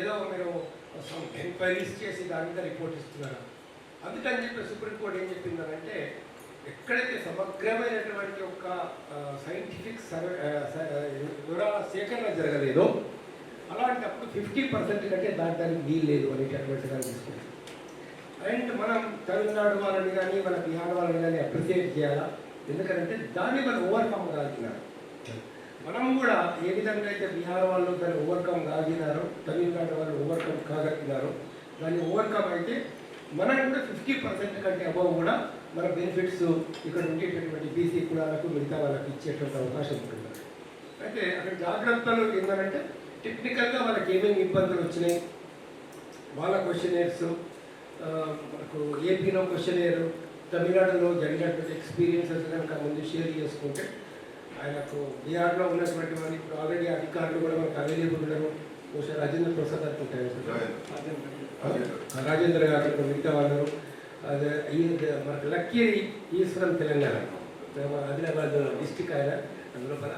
ఏదో మీరు ఎంక్వైరీస్ చేసి దాని మీద రిపోర్ట్ ఇస్తున్నారు. అందుకని చెప్పి సుప్రీంకోర్టు ఏం చెప్పిందనంటే ఎక్కడైతే సమగ్రమైనటువంటి ఒక సైంటిఫిక్ వివరాల సేకరణ జరగలేదో అలాంటప్పుడు 50% కంటే దాటానికి వీలు లేదు అనేటటువంటిగా తీసుకుంటాం. అండ్ మనం తమిళనాడు వాళ్ళని కానీ మన బీహార్ వాళ్ళని కానీ అప్రిషియేట్ చేయాలా, ఎందుకంటే దాన్ని మనం ఓవర్కమ్ కాగలిగినారు. మనం కూడా ఏ విధంగా అయితే బీహార్ వాళ్ళు దాన్ని ఓవర్కమ్ కాగలిగినారో, తమిళనాడు వాళ్ళు ఓవర్కమ్ కాగలిగినారో, దాన్ని ఓవర్కమ్ అయితే మనం కూడా 50% కంటే అబవ్ కూడా మన బెనిఫిట్స్ ఇక్కడ ఉండేటటువంటి బీసీ కులాలకు మిగతా వాళ్ళకి ఇచ్చేటువంటి అవకాశం ఉంటుంది. అయితే అక్కడ జాగ్రత్తలు ఏంటంటే టెక్నికల్గా వాళ్ళకి ఏమేమి ఇబ్బందులు వచ్చినాయి, వాళ్ళ క్వశ్చనేర్స్, మనకు ఏపీలో క్వశ్చనేర్, తమిళనాడులో జరిగినటువంటి ఎక్స్పీరియన్సెస్ కనుక ముందు షేర్ చేసుకుంటే ఆయనకు బీహార్లో ఉన్నటువంటి వారి ఇప్పుడు ఆల్రెడీ అధికారులు కూడా మనకు అవైలబుల్ ఉన్నారు. బహుశా రాజేంద్ర ప్రసాద్ అనుకుంటారు, రాజేంద్ర గారు మిగతా వాళ్ళు. అదే మనకు లక్కీ ఈశ్వరం తెలంగాణ ఆదిలాబాద్ డిస్టిక్ ఆయన అందులోపల.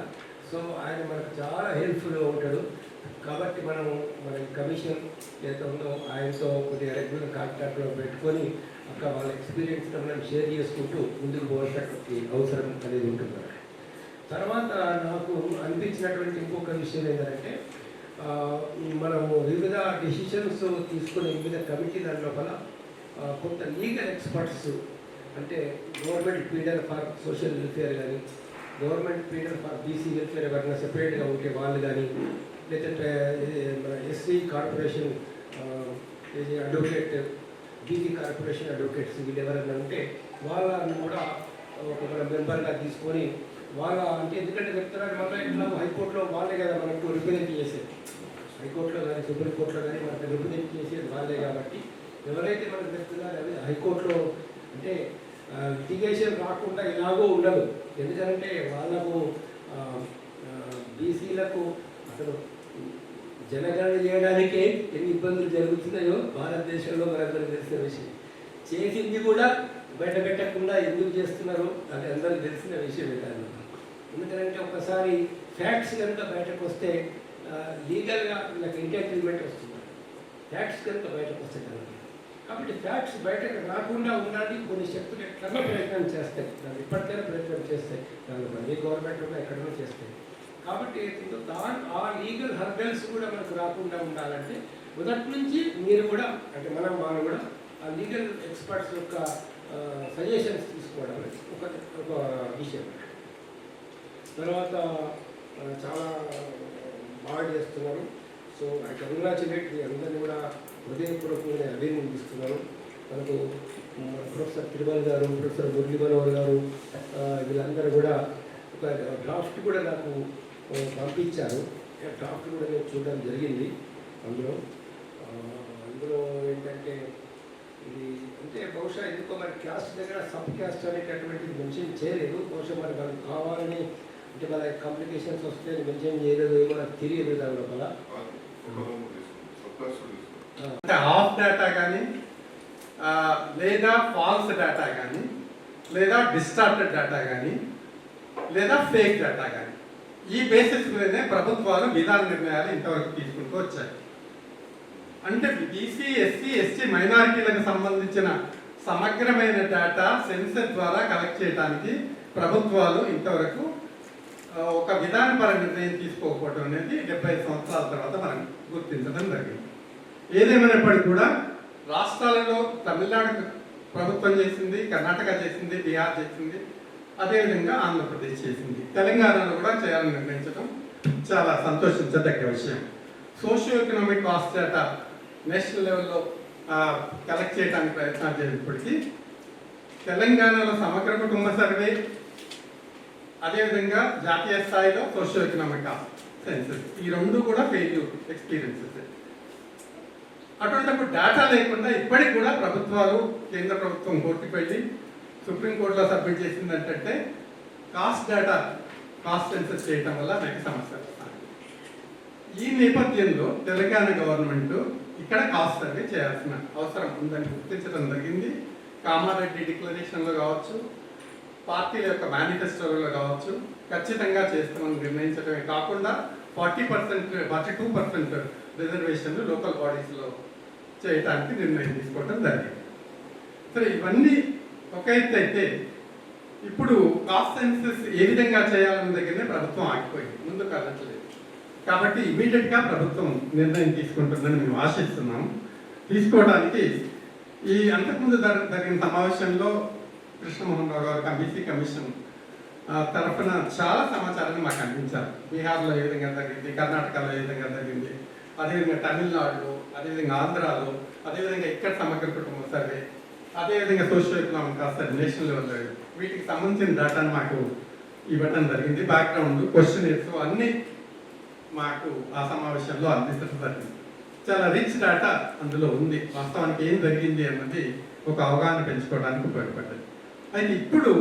సో ఆయన మనకు చాలా హెల్ప్ఫుల్గా ఉంటాడు. కాబట్టి మన కమిషన్ ఏదైతే ఉందో ఆయనతో కొద్దిగా రెగ్యులర్ కాంటాక్ట్లో పెట్టుకొని అక్కడ వాళ్ళ ఎక్స్పీరియన్స్ మనం షేర్ చేసుకుంటూ ముందుకు పోవాల్సినటువంటి అవసరం అనేది ఉంటుంది. తర్వాత నాకు అనిపించినటువంటి ఇంకొక విషయం ఏంటంటే మనము వివిధ డెసిషన్స్ తీసుకునే వివిధ కమిటీ దాని లోపల కొంత లీగల్ ఎక్స్పర్ట్స్, అంటే government pleader for social welfare కానీ, government pleader for BC welfare ఎవరైనా సెపరేట్గా ఉంటే వాళ్ళు కానీ, లేదంటే మన SC corporation advocate, BC corporation advocates వీళ్ళు ఎవరైనా ఉంటే వాళ్ళని కూడా ఒక మన మెంబర్గా తీసుకొని వాళ్ళ అంటే ఎందుకంటే చెప్తున్నారు మళ్ళీ ఇట్లా హైకోర్టులో వాళ్ళే కదా మనకు రిప్రజెంట్ చేసేది, హైకోర్టులో కానీ సుప్రీంకోర్టులో కానీ మనకు రిప్రజెంట్ చేసేది వాళ్ళే. కాబట్టి ఎవరైతే మనకు చెప్తున్నారో అవి హైకోర్టులో అంటే లిటిగేషన్ రాకుండా ఇలాగో ఉండదు. ఎందుకంటే వాళ్ళకు బీసీలకు అసలు జనగణన చేయడానికే ఎన్ని ఇబ్బందులు జరుగుతున్నాయో భారతదేశంలో మనందరికీ తెలిసిన విషయం. చేసింది కూడా బయట పెట్టకుండా ఎందుకు చేస్తున్నారో అది అందరికీ తెలిసిన విషయం కాదు. ఎందుకంటే ఒకసారి ఫ్యాక్ట్స్ కనుక బయటకు వస్తే లీగల్గా వీళ్ళకి ఎంటైటిల్మెంట్ వస్తుంది. ఫ్యాక్ట్స్ కనుక బయటకు వస్తే కనుక కాబట్టి ఫ్యాక్ట్స్ బయటకు రాకుండా ఉండడానికి కొన్ని శక్తులు ఎట్లన్నా ప్రయత్నం చేస్తాయి, దాన్ని ఇప్పటికైనా ప్రయత్నం చేస్తాయి, దానిలో ఏ గవర్నమెంట్ ఉన్నా ఎక్కడైనా చేస్తాయి. కాబట్టి ఆ లీగల్ హర్డల్స్ కూడా మనకు రాకుండా ఉండాలంటే మొదటి నుంచి మీరు కూడా అంటే మనం కూడా ఆ లీగల్ ఎక్స్పర్ట్స్ యొక్క సజెషన్స్ తీసుకోవడం ఒక విషయం. తర్వాత చాలా బాగా చేస్తున్నారు. సో ఐ కంగ్రాచులేట్ మీ అందరినీ కూడా హృదయపూర్వకంగా అభినందిస్తున్నాను. మనకు ప్రొఫెసర్ తిరుమల గారు, ప్రొఫెసర్ మురళీ మనోహర్ గారు వీళ్ళందరూ కూడా ఒక డ్రాఫ్ట్ కూడా నాకు పంపించారు. డ్రాఫ్ట్ కూడా నేను చూడడం జరిగింది. అందులో ఏంటంటే ఇది అంటే బహుశా ఎందుకో మరి క్యాస్ట్ దగ్గర సబ్ క్యాస్ట్ అనేటటువంటిది మెన్షన్ చేయలేదు. బహుశా మరి మనకు కావాలని అంటే మన కమ్యూనికేషన్స్ వస్తే మెన్షన్ చేయలేదు ఏమో నాకు తెలియదు. దాని లోపల అంటే హాఫ్ డేటా కానీ లేదా ఫాల్స్ డేటా కానీ లేదా డిస్టార్టెడ్ డేటా కానీ లేదా ఫేక్ డేటా కానీ ఈ బేసిస్ మీదనే ప్రభుత్వాలు విధాన నిర్ణయాలు ఇంతవరకు తీసుకుంటూ వచ్చాయి. అంటే బీసీ, ఎస్సీ, ఎస్టీ మైనారిటీలకు సంబంధించిన సమగ్రమైన డేటా సెన్సర్ ద్వారా కలెక్ట్ చేయడానికి ప్రభుత్వాలు ఇంతవరకు ఒక విధానపర నిర్ణయం తీసుకోకపోవడం అనేది 75 సంవత్సరాల తర్వాత మనం గుర్తించడం జరిగింది. ఏదేమైనప్పటికీ కూడా రాష్ట్రాలలో తమిళనాడు ప్రభుత్వం చేసింది, కర్ణాటక చేసింది, బీహార్ చేసింది, అదేవిధంగా ఆంధ్రప్రదేశ్ చేసింది. తెలంగాణలో కూడా చేయాలని నిర్ణయించడం చాలా సంతోషించదగ్గ విషయం. Socio economic cost data national లెవెల్లో కలెక్ట్ చేయడానికి ప్రయత్నాలు చేసినప్పటికీ తెలంగాణలో సమగ్ర కుటుంబ సర్వే, అదేవిధంగా జాతీయ స్థాయిలో సోషియో ఎకనామిక్ కాస్ట్ సెన్సెస్ ఈ రెండు కూడా ఫెయిల్యూర్ ఎక్స్పీరియన్సెస్. అటువంటిప్పుడు డేటా లేకుండా ఇప్పటికి కూడా ప్రభుత్వాలు, కేంద్ర ప్రభుత్వం కోర్టుకు వెళ్ళి సుప్రీంకోర్టులో సబ్మిట్ చేసింది ఏంటంటే కాస్ట్ డేటా కాస్ట్ సెన్సెస్ చేయటం వల్ల మనకి సమస్యలు వస్తాయి. ఈ నేపథ్యంలో తెలంగాణ గవర్నమెంట్ ఇక్కడ కాస్ట్ సర్వే చేయాల్సిన అవసరం ఉందని గుర్తించడం జరిగింది. కామారెడ్డి డిక్లరేషన్లో కావచ్చు, పార్టీల యొక్క మేనిఫెస్టోలో కావచ్చు ఖచ్చితంగా చేస్తామని నిర్ణయించడమే కాకుండా 42% రిజర్వేషన్లు లోకల్ బాడీస్లో చేయడానికి నిర్ణయం తీసుకోవడం జరిగింది. సరే, ఇవన్నీ ఒక ఎత్తు అయితే ఇప్పుడు కాస్ట్ సెన్సస్ ఏ విధంగా చేయాలన్న దగ్గరనే ప్రభుత్వం ఆగిపోయింది, ముందుకు వెళ్ళట్లేదు. కాబట్టి ఇమీడియట్గా ప్రభుత్వం నిర్ణయం తీసుకుంటుందని మేము ఆశిస్తున్నాం. తీసుకోవడానికి ఈ అంతకుముందు జరిగిన సమావేశంలో కృష్ణమోహన్ రావు గారు కమిటీ కమిషన్ తరఫున చాలా సమాచారాన్ని మాకు అందించారు. బీహార్లో ఏ విధంగా జరిగింది, కర్ణాటకలో ఏ విధంగా జరిగింది, అదేవిధంగా తమిళనాడులో, అదేవిధంగా ఆంధ్రాలో, అదేవిధంగా ఇక్కడ సమగ్ర కుటుంబ సర్వే, అదేవిధంగా socio economic survey, national level, వీటికి సంబంధించిన డేటాను మాకు ఇవ్వడం జరిగింది. బ్యాక్గ్రౌండ్ క్వశ్చనర్స్ అన్నీ మాకు ఆ సమావేశంలో అందించడం జరిగింది. చాలా రిచ్ డేటా అందులో ఉంది. వాస్తవానికి ఏం జరిగింది అన్నది ఒక అవగాహన పెంచుకోవడానికి ఉపయోగపడ్డది. అయితే ఇప్పుడు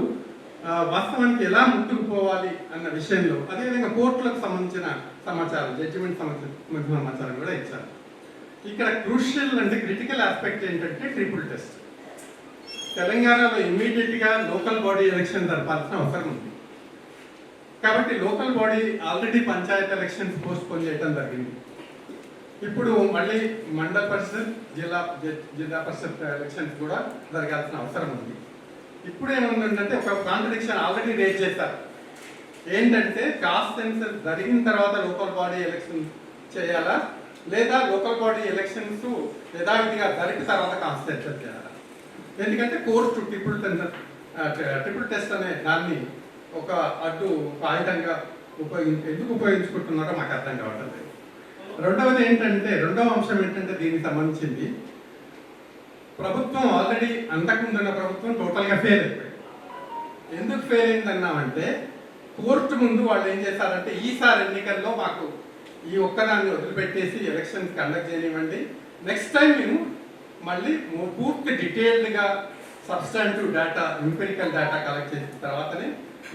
వాస్తవానికి ఎలా ముందుకు పోవాలి అన్న విషయంలో, అదేవిధంగా కోర్టులకు సంబంధించిన సమాచారం, జడ్జిమెంట్ సంబంధించిన సమాచారం కూడా ఇచ్చారు. ఇక్కడ క్రూషియల్ అంటే క్రిటికల్ ఆస్పెక్ట్ ఏంటంటే ట్రిపుల్ టెస్ట్. తెలంగాణలో ఇమ్మీడియట్గా లోకల్ బాడీ ఎలక్షన్ జరపాల్సిన అవసరం ఉంది. కాబట్టి local body already Panchayat elections post phone చేయడం జరిగింది. ఇప్పుడు మళ్ళీ మండల పరిషత్, జిల్లా పరిషత్ ఎలక్షన్స్ కూడా జరగాల్సిన అవసరం ఉంది. ఇప్పుడు ఏముందంటే ఒక కాంట్రడిక్షన్ ఆల్రెడీ రేజ్ చేశారు. ఏంటంటే కాస్ట్ సెన్సస్ జరిగిన తర్వాత లోకల్ బాడీ ఎలక్షన్ చేయాలా, లేదా లోకల్ బాడీ ఎలక్షన్స్ యథావిధిగా జరిగిన తర్వాత కాస్ట్ సెన్సస్ చేయాలా? ఎందుకంటే కోర్టు ట్రిపుల్ టెస్ట్ అనే దాన్ని ఒక అడ్డు ఆయుధంగా ఎందుకు ఉపయోగించుకుంటున్నారో మాకు అర్థం కావడం లేదు. రెండవ అంశం ఏంటంటే దీనికి సంబంధించింది, ప్రభుత్వం ఆల్రెడీ అంతకుముందున్న ప్రభుత్వం టోటల్గా ఫెయిల్ అయిపోయింది. ఎందుకు ఫెయిల్ అయిందన్నామంటే, కోర్టు ముందు వాళ్ళు ఏం చేశారంటే, ఈసారి ఎన్నికల్లో మాకు ఈ ఒక్కదాన్ని వదిలిపెట్టేసి ఎలక్షన్స్ కండక్ట్ చేయనివ్వండి, నెక్స్ట్ టైం మేము మళ్ళీ పూర్తి డీటెయిల్డ్గా substantive data, empirical data collect చేసిన తర్వాతనే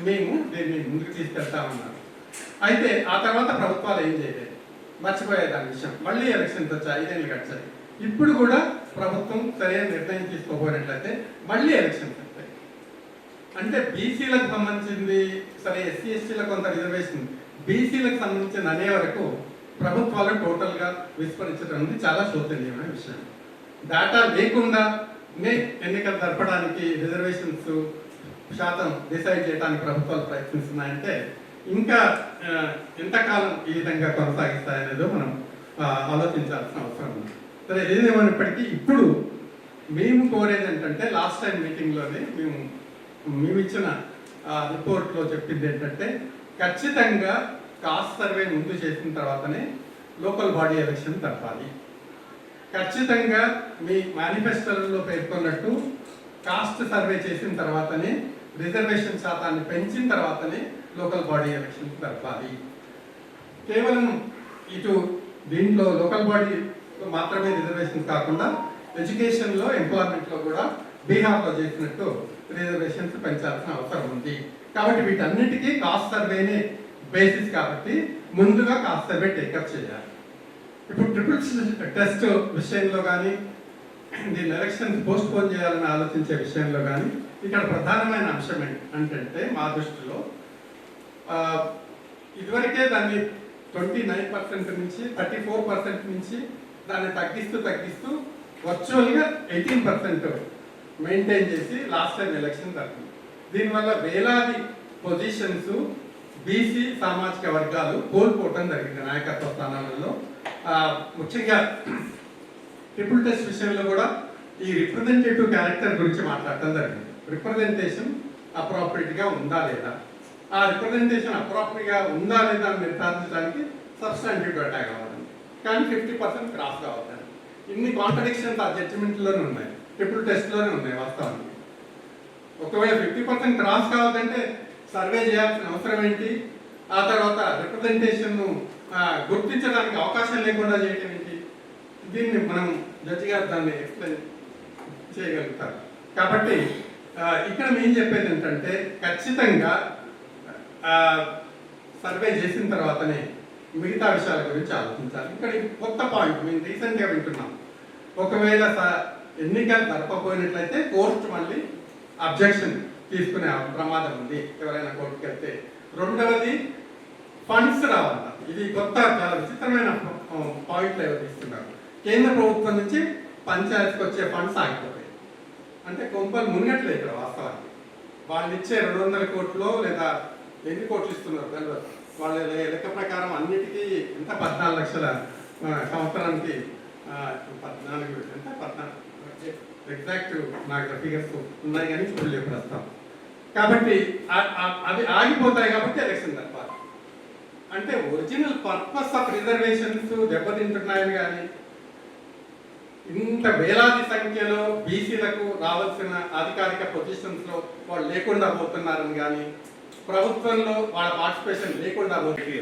మేము దీన్ని ముందుకు తీసుకెళ్తామన్నారు. అయితే ఆ తర్వాత ప్రభుత్వాలు ఏం చేయలేదు, మర్చిపోయే దాని విషయం. మళ్ళీ ఎలక్షన్స్ వచ్చాయి, 5 ఏళ్ళు గడిచాయి. ఇప్పుడు కూడా ప్రభుత్వం సరైన నిర్ణయం తీసుకోపోయినట్లయితే మళ్ళీ ఎలక్షన్స్ వస్తాయి. అంటే బీసీలకు సంబంధించింది సరే, ఎస్సీ ఎస్టీలకు కొంత రిజర్వేషన్, బీసీలకు సంబంధించిన అనే వరకు ప్రభుత్వాలు టోటల్గా విస్మరించడం అనేది చాలా శోచనీయమైన విషయం. డేటా లేకుండానే ఎన్నికలు జరపడానికి, రిజర్వేషన్స్ శాతం డిసైడ్ చేయడానికి ప్రభుత్వాలు ప్రయత్నిస్తున్నాయంటే ఇంకా ఎంతకాలం ఈ విధంగా కొనసాగిస్తాయనేదో మనం ఆలోచించాల్సిన అవసరం ఉంది. సరే, ఏదేమైనప్పటికీ ఇప్పుడు మేము కోరేది ఏంటంటే, లాస్ట్ టైం మీటింగ్లోనే మేము ఇచ్చిన రిపోర్ట్లో చెప్పింది ఏంటంటే, ఖచ్చితంగా కాస్ట్ సర్వే ముందు చేసిన తర్వాతనే లోకల్ బాడీ ఎలక్షన్ జరపాలి. ఖచ్చితంగా మీ మేనిఫెస్టోలో పేర్కొన్నట్టు కాస్ట్ సర్వే చేసిన తర్వాతనే, రిజర్వేషన్ శాతాన్ని పెంచిన తర్వాతనే లోకల్ బాడీ ఎలక్షన్ జరపాలి. కేవలం దీంట్లో లోకల్ బాడీ మాత్రమే రిజర్వేషన్ కాకుండా ఎడ్యుకేషన్లో, ఎంప్లాయ్మెంట్లో కూడా బీహార్లో చేసినట్టు రిజర్వేషన్స్ పెంచాల్సిన అవసరం ఉంది. కాబట్టి వీటన్నిటికీ కాస్ట్ సర్వేనే బేసిస్. కాబట్టి ముందుగా కాస్ట్ సర్వే టేకప్ చేయాలి. ఇప్పుడు ట్రిపుల్ టెస్ట్ విషయంలో కానీ, దీని ఎలక్షన్స్ పోస్ట్ పోన్ చేయాలని ఆలోచించే విషయంలో కానీ, ఇక్కడ ప్రధానమైన అంశం ఏంటంటే మా దృష్టిలో ఇదివరకే దాన్ని 29% నుంచి 34% నుంచి దాన్ని తగ్గిస్తూ వర్చువల్గా 18% మెయింటైన్ చేసి లాస్ట్ టైం ఎలక్షన్ జరిగింది. దీనివల్ల వేలాది పొజిషన్స్ బీసీ సామాజిక వర్గాలు కోల్పోవటం జరిగింది నాయకత్వ స్థానాలలో. ముఖ్యంగా ట్రిపుల్ టెస్ట్ విషయంలో కూడా ఈ రిప్రజెంటేటివ్ క్యారెక్టర్ గురించి మాట్లాడటం జరిగింది. రిప్రజెంటేషన్ అప్రాపరియేట్గా ఉందా లేదా, ఆ రిప్రజెంటేషన్ అప్రాపరియేట్గా ఉందా లేదా అని నిర్ధారించడానికి సబ్స్టాంటివ్ డేటా కావాలని, కానీ 50% క్రాస్ కావద్దని. ఇన్ని కాంట్రడిక్షన్స్ ఆ జడ్జిమెంట్లోనే ఉన్నాయి, ట్రిపుల్ టెస్ట్లోనే ఉన్నాయి. వాస్తవానికి ఒకవేళ 50% క్రాస్ కావద్దంటే సర్వే చేయాల్సిన అవసరం ఏంటి? ఆ తర్వాత రిప్రజెంటేషన్ను గుర్తించడానికి అవకాశం లేకుండా చేయటం ఏంటి? దీన్ని మనం జడ్జి గారు దాన్ని ఎక్స్ప్లెయిన్ చేయగలుగుతారు. కాబట్టి ఇక్కడ మేము చెప్పేది ఏంటంటే, ఖచ్చితంగా సర్వే చేసిన తర్వాతనే మిగతా విషయాల గురించి ఆలోచించాలి. ఇక్కడ కొత్త పాయింట్ మేము రీసెంట్గా వింటున్నాం, ఒకవేళ ఎన్నికలు జరపకపోయినట్లయితే కోర్టు మళ్ళీ అబ్జెక్షన్ తీసుకునే ప్రమాదం ఉంది ఎవరైనా కోర్టుకి వెళ్తే. రెండవది ఫండ్స్ రావాల. ఇది కొత్త చాలా విచిత్రమైన పాయింట్లు ఎవరు ఇస్తున్నారు. కేంద్ర ప్రభుత్వం నుంచి పంచాయతీకి వచ్చే ఫండ్స్ ఆగిపోతాయి. అంటే కొంపలు మునిగట్లేదు ఇక్కడ వాస్తవానికి. వాళ్ళు ఇచ్చే 200 కోట్లు లేదా ఎన్ని కోట్లు ఇస్తున్నారు తెలియదు. వాళ్ళ లెక్క ప్రకారం అన్నిటికీ ఎంత 14 లక్షల సంవత్సరానికి 14 ఎంత 14 ఎగ్జాక్ట్ నాకు ఫిగర్స్ ఉన్నాయి కానీ చూడలేవు ప్రస్తుతం. కాబట్టి అవి ఆగిపోతాయి కాబట్టి ఎలక్షన్ తప్పాలి. అంటే ఒరిజినల్ పర్పస్ ఆఫ్ రిజర్వేషన్స్ దెబ్బతింటున్నాయని కానీ ఇంత వేలాది సంఖ్యలో బీసీలకు రావాల్సిన అధికారిక పొజిషన్స్లో వాళ్ళు లేకుండా పోతున్నారని కానీ ప్రభుత్వంలో వాళ్ళ పార్టిసిపేషన్ లేకుండా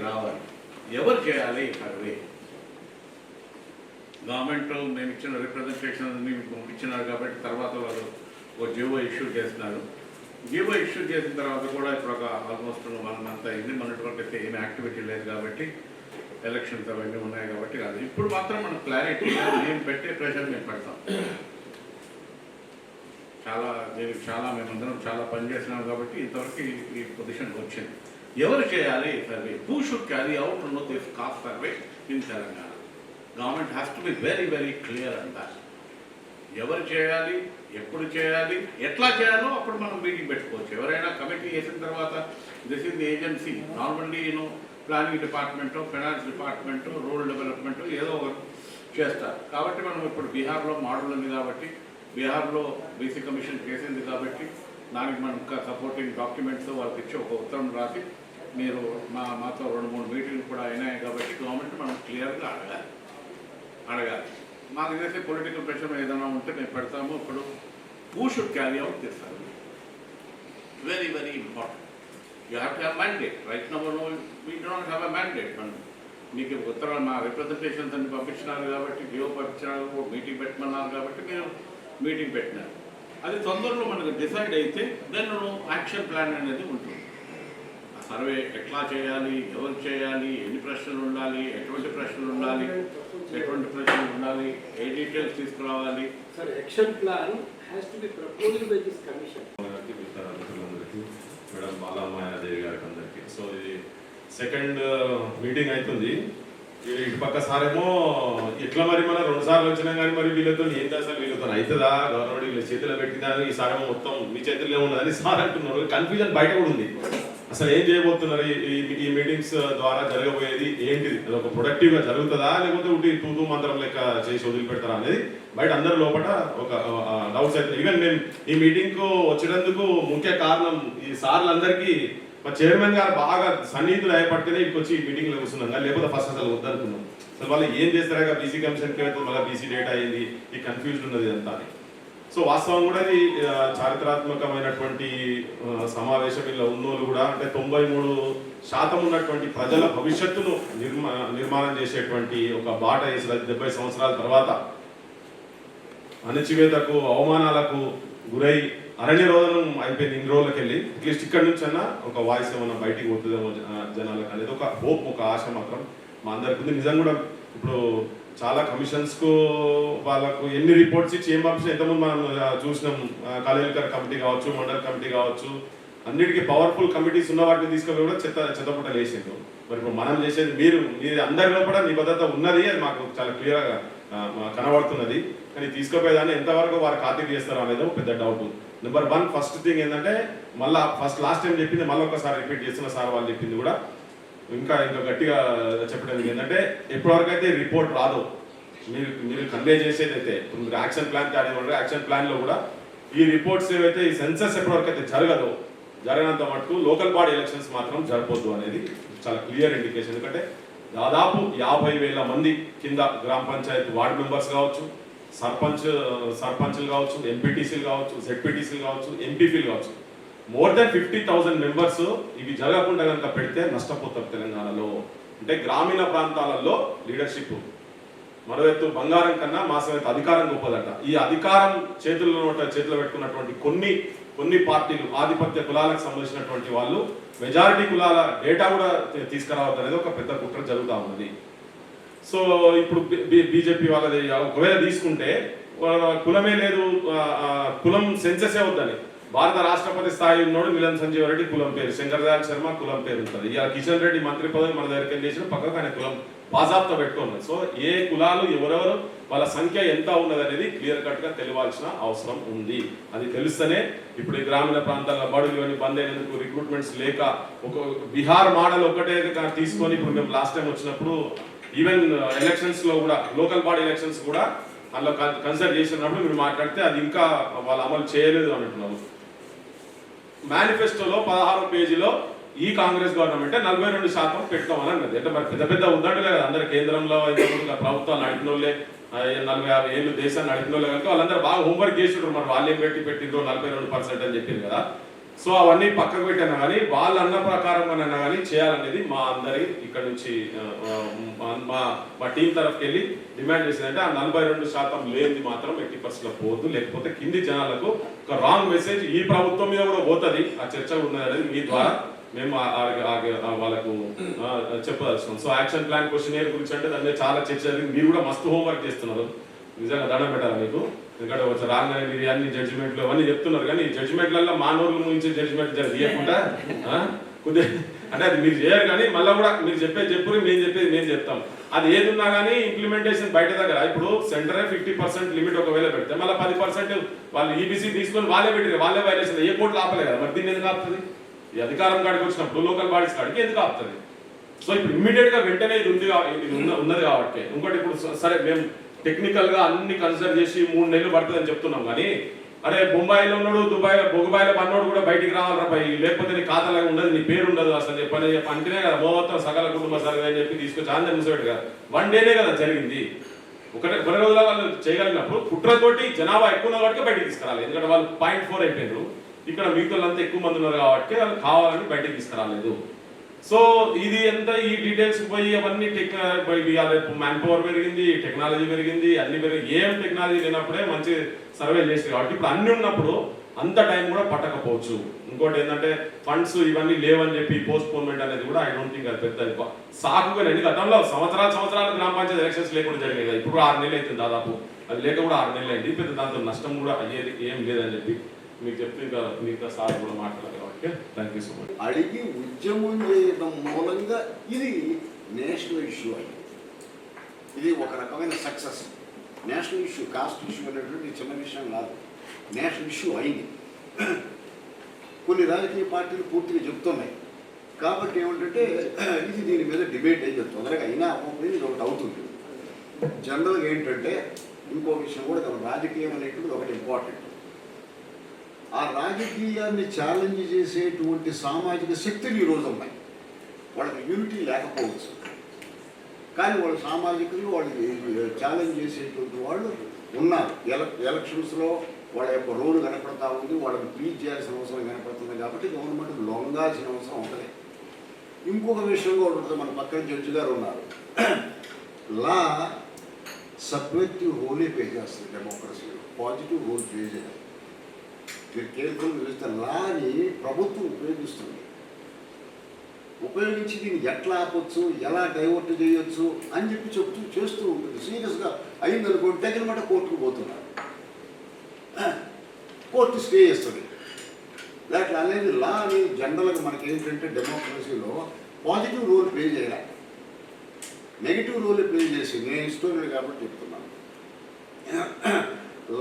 రావాలి. ఎవరు చేయాలి సర్వే? గవర్నమెంట్ మేము ఇచ్చిన రిప్రజెంటేషన్ మీకు పంపించినారు కాబట్టి తర్వాత వాళ్ళు ఒక జీవో ఇష్యూ చేస్తున్నారు. జీవో ఇష్యూ చేసిన తర్వాత కూడా ఇప్పుడు ఒక ఆల్మోస్ట్ 1 month అయింది. మొన్నటి వరకు అయితే ఏమి యాక్టివిటీ లేదు కాబట్టి ఎలక్షన్స్ అవన్నీ ఉన్నాయి కాబట్టి కాదు. ఇప్పుడు మాత్రం మనం క్లారిటీ మేము పెట్టే ప్రెషర్ మేము పెడతాం. దీనికి మేమందరం చాలా పనిచేసినాం కాబట్టి ఇంతవరకు ఈ పొజిషన్కి వచ్చింది. ఎవరు చేయాలి survey? Who should carry out no this caste survey in Telangana? Government has to be very very clear అంటారు. ఎవరు చేయాలి, ఎప్పుడు చేయాలి, ఎట్లా చేయాలో అప్పుడు మనం మీటింగ్ పెట్టుకోవచ్చు. ఎవరైనా కమిటీ చేసిన తర్వాత this is the agency, normally planning department, finance department, rural development ఏదో ఒకటి చేస్తారు. కాబట్టి మనం ఇప్పుడు బీహార్లో మోడల్ ఉంది కాబట్టి, బీహార్లో బీసీ కమిషన్ చేసింది కాబట్టి దానికి మనం ఇంకా సపోర్టింగ్ డాక్యుమెంట్స్ వాళ్ళకి ఇచ్చి ఒక ఉత్తరం రాసి మీరు మాతో 2-3 మీటింగ్లు కూడా అయినాయి కాబట్టి గవర్నమెంట్ మనం క్లియర్గా అడగాలి. మాకు తెలిసే పొలిటికల్ ప్రెషర్ ఏదైనా ఉంటే మేము పెడతాము. ఇప్పుడు who should carry out this survey? Very very important. You have to have mandate. Right now we do not have a mandate. మీకు ఉత్తరాలు మా రిప్రజెంటేషన్స్ అన్ని పంపించినారు కాబట్టి, జియో పంపించినారు, మీటింగ్ పెట్టమన్నారు కాబట్టి మీరు మీటింగ్ పెట్టినారు. అది తొందరలో మనకు డిసైడ్ అయితే దెన్ యాక్షన్ ప్లాన్ అనేది ఉంటుంది. ఆ సర్వే ఎట్లా చేయాలి, ఎవరు చేయాలి, ఎన్ని ప్రశ్నలు ఉండాలి, ఎటువంటి ప్రశ్నలు ఉండాలి, ఏ డీటెయిల్స్ తీసుకురావాలి. Sir, action plan has to B proposed by this commission. Madam Bala Maya Devi గారికి అందరికీ. సో ఇది సెకండ్ మీటింగ్ అవుతుంది. ఇటు పక్క సారేమో ఎట్లా మరి మన 2 సార్లు వచ్చినా కానీ మరి వీళ్ళతో ఏంటి అసలు వీళ్ళతో అవుతుందా, గవర్నమెంట్ వీళ్ళ చేతిలో పెట్టినారు, ఈ సారేమో మొత్తం మీ చేతిలో ఉన్నదని సార్ అంటున్నారు. కన్ఫ్యూజన్ బయట కూడా ఉంది. అసలు ఏం చేయబోతున్నారు, ఈ మీటింగ్స్ ద్వారా జరగబోయేది ఏంటిది, అది ఒక ప్రొడక్టివ్గా జరుగుతుందా లేకపోతే ఒకటి తూతూ మంత్రం లెక్క చేసి వదిలిపెడతారా అనేది బయట అందరి లోపల ఒక డౌట్స్ అవుతుంది. ఈవెన్ మేము ఈ మీటింగ్కు వచ్చినందుకు ముఖ్య కారణం ఈ సార్లందరికీ మా చైర్మన్ గారు బాగా సన్నిహితులు అయిపడితేనే ఇక్కడికి వచ్చి ఈ మీటింగ్లో కూర్చున్నాం, కానీ లేకపోతే ఫస్ట్ అసలు వద్దనుకున్నాం. అసలు వాళ్ళు ఏం చేస్తారా, బీసీ కమిషన్కి అయితే మళ్ళీ బీసీ డేటా అయింది, ఈ కన్ఫ్యూజన్ ఉన్నది అంతా అని. సో వాస్తవం కూడా ఇది చారిత్రాత్మకమైనటువంటి సమావేశం. ఇలా ఉన్నోళ్ళు కూడా అంటే 93% ఉన్నటువంటి ప్రజల భవిష్యత్తును నిర్మాణం చేసేటువంటి ఒక బాట వేసి 70 సంవత్సరాల తర్వాత అణచివేతకు అవమానాలకు గురై అరణ్యరోధనం అయిపోయింది ఇన్ని రోజులకి వెళ్ళి. అట్లీస్ట్ ఇక్కడ నుంచి అన్నా ఒక వాయిస్ ఏమన్నా బయటికి పోతుందేమో జనాలకు అనేది ఒక హోప్, ఒక ఆశ మాత్రం మా అందరికి ఉంది. నిజంగా కూడా ఇప్పుడు చాలా కమిషన్స్కు వాళ్ళకు ఎన్ని రిపోర్ట్స్ ఇచ్చి ఏం పంపించి ఎంతమంది మనం చూసినాం. కాలేజీకర్ కమిటీ కావచ్చు, మండల్ కమిటీ కావచ్చు, అన్నిటికీ పవర్ఫుల్ కమిటీస్ ఉన్న వాటిని తీసుకొని కూడా చెత్తపుట్టలు వేసిండ్రు. మరి ఇప్పుడు మనం చేసేది మీరు అందరి లోపల నిబద్ధత ఉన్నది, అది మాకు చాలా క్లియర్గా కనబడుతున్నది. కానీ తీసుకుపోయేదాన్ని ఎంతవరకు వారు ఖాతరు చేస్తారో అనేది ఒక పెద్ద డౌట్. నెంబర్ 1 ఫస్ట్ థింగ్ ఏంటంటే మళ్ళీ లాస్ట్ టైం చెప్పింది మళ్ళీ ఒకసారి రిపీట్ చేస్తున్న సార్ వాళ్ళు చెప్పింది కూడా ఇంకా గట్టిగా చెప్పడానికి ఏంటంటే ఎప్పటివరకు అయితే రిపోర్ట్ రాదు, మీరు కన్వే చేసేది అయితే ఇప్పుడు మీరు యాక్షన్ ప్లాన్ క్యారీ అవ్వండి. యాక్షన్ ప్లాన్లో కూడా ఈ రిపోర్ట్స్ ఏవైతే ఈ సెన్సస్ ఎప్పటివరకు అయితే జరగదో జరగనంత మటుకు లోకల్ బాడీ ఎలక్షన్స్ మాత్రం జరపొద్దు అనేది చాలా క్లియర్ ఇండికేషన్. ఎందుకంటే దాదాపు 50,000 మంది కింద గ్రామ పంచాయతీ వార్డు మెంబర్స్ కావచ్చు, సర్పంచ్లు కావచ్చు, ఎంపీటీసీలు కావచ్చు, జెడ్పీటీసీలు కావచ్చు, ఎంపీపీలు కావచ్చు, మోర్ దాన్ 50,000 మెంబర్స్ ఇవి జరగకుండా కనుక పెడితే నష్టపోతారు తెలంగాణలో. అంటే గ్రామీణ ప్రాంతాలలో లీడర్షిప్ మరోవైపు బంగారం కన్నా మాసమైతే అధికారం గొప్పదట. ఈ అధికారం చేతుల్లో పెట్టుకున్నటువంటి కొన్ని పార్టీలు, ఆధిపత్య కులాలకు సంబంధించినటువంటి వాళ్ళు మెజారిటీ కులాల డేటా కూడా తీసుకురావద్దు అనేది ఒక పెద్ద కుట్ర జరుగుతూ ఉన్నది. సో ఇప్పుడు బీజేపీ వాళ్ళది ఒకవేళ తీసుకుంటే కులమే లేదు, కులం సెన్సెసే వద్దని. భారత రాష్ట్రపతి స్థాయి ఉన్నాడు మిలన్ సంజీవ్ రెడ్డి కులం పేరు, శంకర్ దయాళ్ శర్మ కులం పేరు ఉంటుంది. ఇక కిషన్ రెడ్డి మంత్రి పదవి మన దగ్గరికి వెళ్ళి చేసిన పక్కకు ఆయన కులం బాజాబ్తా పెట్టుకున్నారు. సో ఏ కులాలు ఎవరెవరు వాళ్ళ సంఖ్య ఎంత ఉన్నది అనేది క్లియర్ కట్గా తెలియాల్సిన అవసరం ఉంది. అది తెలిస్తేనే ఇప్పుడు ఈ గ్రామీణ ప్రాంతాల బడులు ఇవన్నీ బంద్ అయినందుకు రిక్రూట్మెంట్స్ లేక ఒక బీహార్ మోడల్ ఒకటే తీసుకొని ఇప్పుడు మేము లాస్ట్ టైం వచ్చినప్పుడు ఈవెన్ ఎలక్షన్స్ లో కూడా లోకల్ బాడీ ఎలక్షన్స్ కూడా అందులో కన్సిడర్ చేసినప్పుడు మీరు మాట్లాడితే అది ఇంకా వాళ్ళు అమలు చేయలేదు అంటున్నారు. మేనిఫెస్టోలో 16వ పేజీలో ఈ కాంగ్రెస్ గవర్నమెంట్ 42% పెట్టుకోమని అన్నది. అంటే మరి పెద్ద పెద్ద ఉద్దండులే కదా, అందరు కేంద్రంలో ప్రభుత్వాలు నడిపిన వాళ్ళే 40-50 ఏళ్ళు దేశాన్ని నడిపిన వాళ్ళే కనుక వాళ్ళందరూ బాగా హోంవర్క్ చేసిండ్రు. మరి వాళ్ళు ఏం పెట్టిండ్రు 42% అని చెప్పింది కదా. సో అవన్నీ పక్కకు పెట్టినా కానీ వాళ్ళు అన్న ప్రకారం అన్నా కానీ చేయాలనేది మా అందరి ఇక్కడ నుంచి మా టీం తరఫుకి వెళ్ళి డిమాండ్ చేసిందంటే ఆ 42% లేనిది మాత్రం 80% పోవద్దు. లేకపోతే కింది జనాలకు ఒక రాంగ్ మెసేజ్ ఈ ప్రభుత్వం మీద కూడా పోతుంది. ఆ చర్చ ఉన్నది అనేది మీ ద్వారా మేము వాళ్ళకు చెప్పదలుచున్నాం. సో యాక్షన్ ప్లాన్ క్వశ్చన్ గురించి అంటే దాని మీద చాలా చర్చ జరిగింది. మీరు కూడా మస్తు హోంవర్క్ చేస్తున్నారు, నిజంగా దండం పెట్టాలి మీకు. ఎందుకంటే వచ్చి రాగానే మీరు అన్ని జడ్జిమెంట్లు అవన్నీ చెప్తున్నారు కానీ జడ్జిమెంట్లలో మానవుల నుంచి జడ్జిమెంట్ తీయకుండా కొద్దిగా అంటే అది మీరు చేయరు కానీ మళ్ళీ కూడా మీరు చెప్పేది చెప్పురు, మేము చెప్పేది మేము చెప్తాం. అది ఏది ఉన్నా కానీ ఇంప్లిమెంటేషన్ బయట దగ్గర ఇప్పుడు సెంటరే 50% లిమిట్ ఒకవేళ పెడితే మళ్ళీ 10% వాళ్ళు ఈబీసీ తీసుకొని వాళ్ళే పెట్టారు, వాళ్ళే వైలేషన్. ఏ కోర్టులు ఆపలే కదా, మరి దీన్ని ఎందుకు ఆపుతుంది? ఈ అధికారం కాడికి వచ్చినప్పుడు లోకల్ బాడీస్ కాడికి ఎందుకు ఆపుతుంది? సో ఇప్పుడు ఇమ్మీడియట్ గా వెంటనే ఇది ఉన్నది కాబట్టి. ఇంకోటి ఇప్పుడు సరే మేము టెక్నికల్ గా అన్ని కన్సిడర్ చేసి 3 నెలలు పడుతుందని చెప్తున్నాం కానీ అరే బొంబాయిలో ఉన్నాడు, బొగ్గుబాయిలో పన్నోడు కూడా బయటికి రావాలరా పై, లేకపోతే నీ ఖాతాలో ఉండదు, నీ పేరు ఉండదు అసలు చెప్పని అంటేనే కదా మొత్తం సకల కుటుంబ సర్వే అని చెప్పి తీసుకొచ్చి ఆంధ్ర ముసబెట్టు కదా. 1 డేనే కదా జరిగింది. కొన్ని రోజుల వాళ్ళు చేయగలిగినప్పుడు కుట్రతోటి జనాభా ఎక్కువ ఉన్న కాబట్టి బయటికి తీసుకురాలి. ఎందుకంటే వాళ్ళు 0.4 అయిపోయారు. ఇక్కడ మిగతాళ్ళంతా ఎక్కువ మంది ఉన్నారు కాబట్టి వాళ్ళు కావాలని బయటికి తీసుకురాలేదు. సో ఇది ఎంత ఈ డీటెయిల్స్ పోయి అవన్నీ మ్యాన్ పవర్ పెరిగింది, టెక్నాలజీ పెరిగింది, అన్ని పెరిగింది. ఏం టెక్నాలజీ లేనప్పుడే మంచి సర్వే చేసి కాబట్టి ఇప్పుడు అన్ని ఉన్నప్పుడు అంత టైం కూడా పట్టకపోవచ్చు. ఇంకోటి ఏంటంటే ఫండ్స్ ఇవన్నీ లేవని చెప్పి పోస్ట్ పోన్మెంట్ అనేది కూడా ఐ డోంట్ థింక్ అది పెద్ద సాకుగా. గతంలో సంవత్సరాలు గ్రామ పంచాయతీ ఎలక్షన్స్ లేకుండా జరిగాయి కదా, ఇప్పుడు 6 నెలలు అవుతుంది దాదాపు. అది లేక కూడా 6 నెలలు అయింది. పెద్ద దాంతో నష్టం కూడా అయ్యేది ఏం లేదని చెప్పి మీకు చెప్తే ఇంకా మిగతా సార్ కూడా మాట్లాడాలి కాబట్టి థ్యాంక్ యూ సో మచ్. అడిగి ఉద్యమం చేయడం మూలంగా ఇది నేషనల్ ఇష్యూ అయింది. ఇది ఒక రకమైన success. National issue, cost issue అనేటువంటి చిన్న విషయం కాదు, నేషనల్ ఇష్యూ అయింది. కొన్ని రాజకీయ పార్టీలు పూర్తిగా చెప్తున్నాయి కాబట్టి ఏమిటంటే ఇది దీని మీద డిబేట్ అయితే తొందరగా అయినా అవ్వకపోయింది, ఇది ఒకటి అవుతుంది. జనరల్గా ఏంటంటే ఇంకో విషయం కూడా రాజకీయం అనేటువంటిది ఒకటి ఇంపార్టెంట్. ఆ రాజకీయాన్ని ఛాలెంజ్ చేసేటువంటి సామాజిక శక్తులు ఈరోజు ఉన్నాయి. వాళ్ళకి యూనిటీ లేకపోవచ్చు కానీ వాళ్ళు సామాజికంగా వాళ్ళు ఛాలెంజ్ చేసేటువంటి వాళ్ళు ఉన్నారు. ఎలక్షన్స్లో వాళ్ళ యొక్క రోల్ కనపడతా ఉంది, వాళ్ళని ప్లీజ్ చేయాల్సిన అవసరం కనపడుతుంది కాబట్టి గవర్నమెంట్ లొంగాల్సిన అవసరం ఉంటుంది. ఇంకొక విషయం కూడా ఉంటుంది, మన పక్కన జడ్జి గారు ఉన్నారు. లా సబ్జెక్టివ్ రోలే ప్లే చేస్తుంది డెమోక్రసీలో, పాజిటివ్ రోల్ ప్లే చేయాలి. మీరు కేర్ఫుల్గా చూస్తే లాని ప్రభుత్వం ఉపయోగించి దీన్ని ఎట్లా ఆపొచ్చు, ఎలా డైవర్ట్ చేయొచ్చు అని చెప్పి చేస్తూ ఉంటుంది. సీరియస్గా అయిందనుకోండి తగినమాట కోర్టుకు పోతున్నారు, కోర్టు స్టే చేస్తుంది. లేకపోతే అనేది లా అని జనరల్గా మనకి ఏంటంటే డెమోక్రసీలో పాజిటివ్ రోల్ ప్లే చేయాలి, నెగిటివ్ రోల్ ప్లే చేసి నేను హిస్టోరియల్ కాబట్టి చెప్తున్నాను.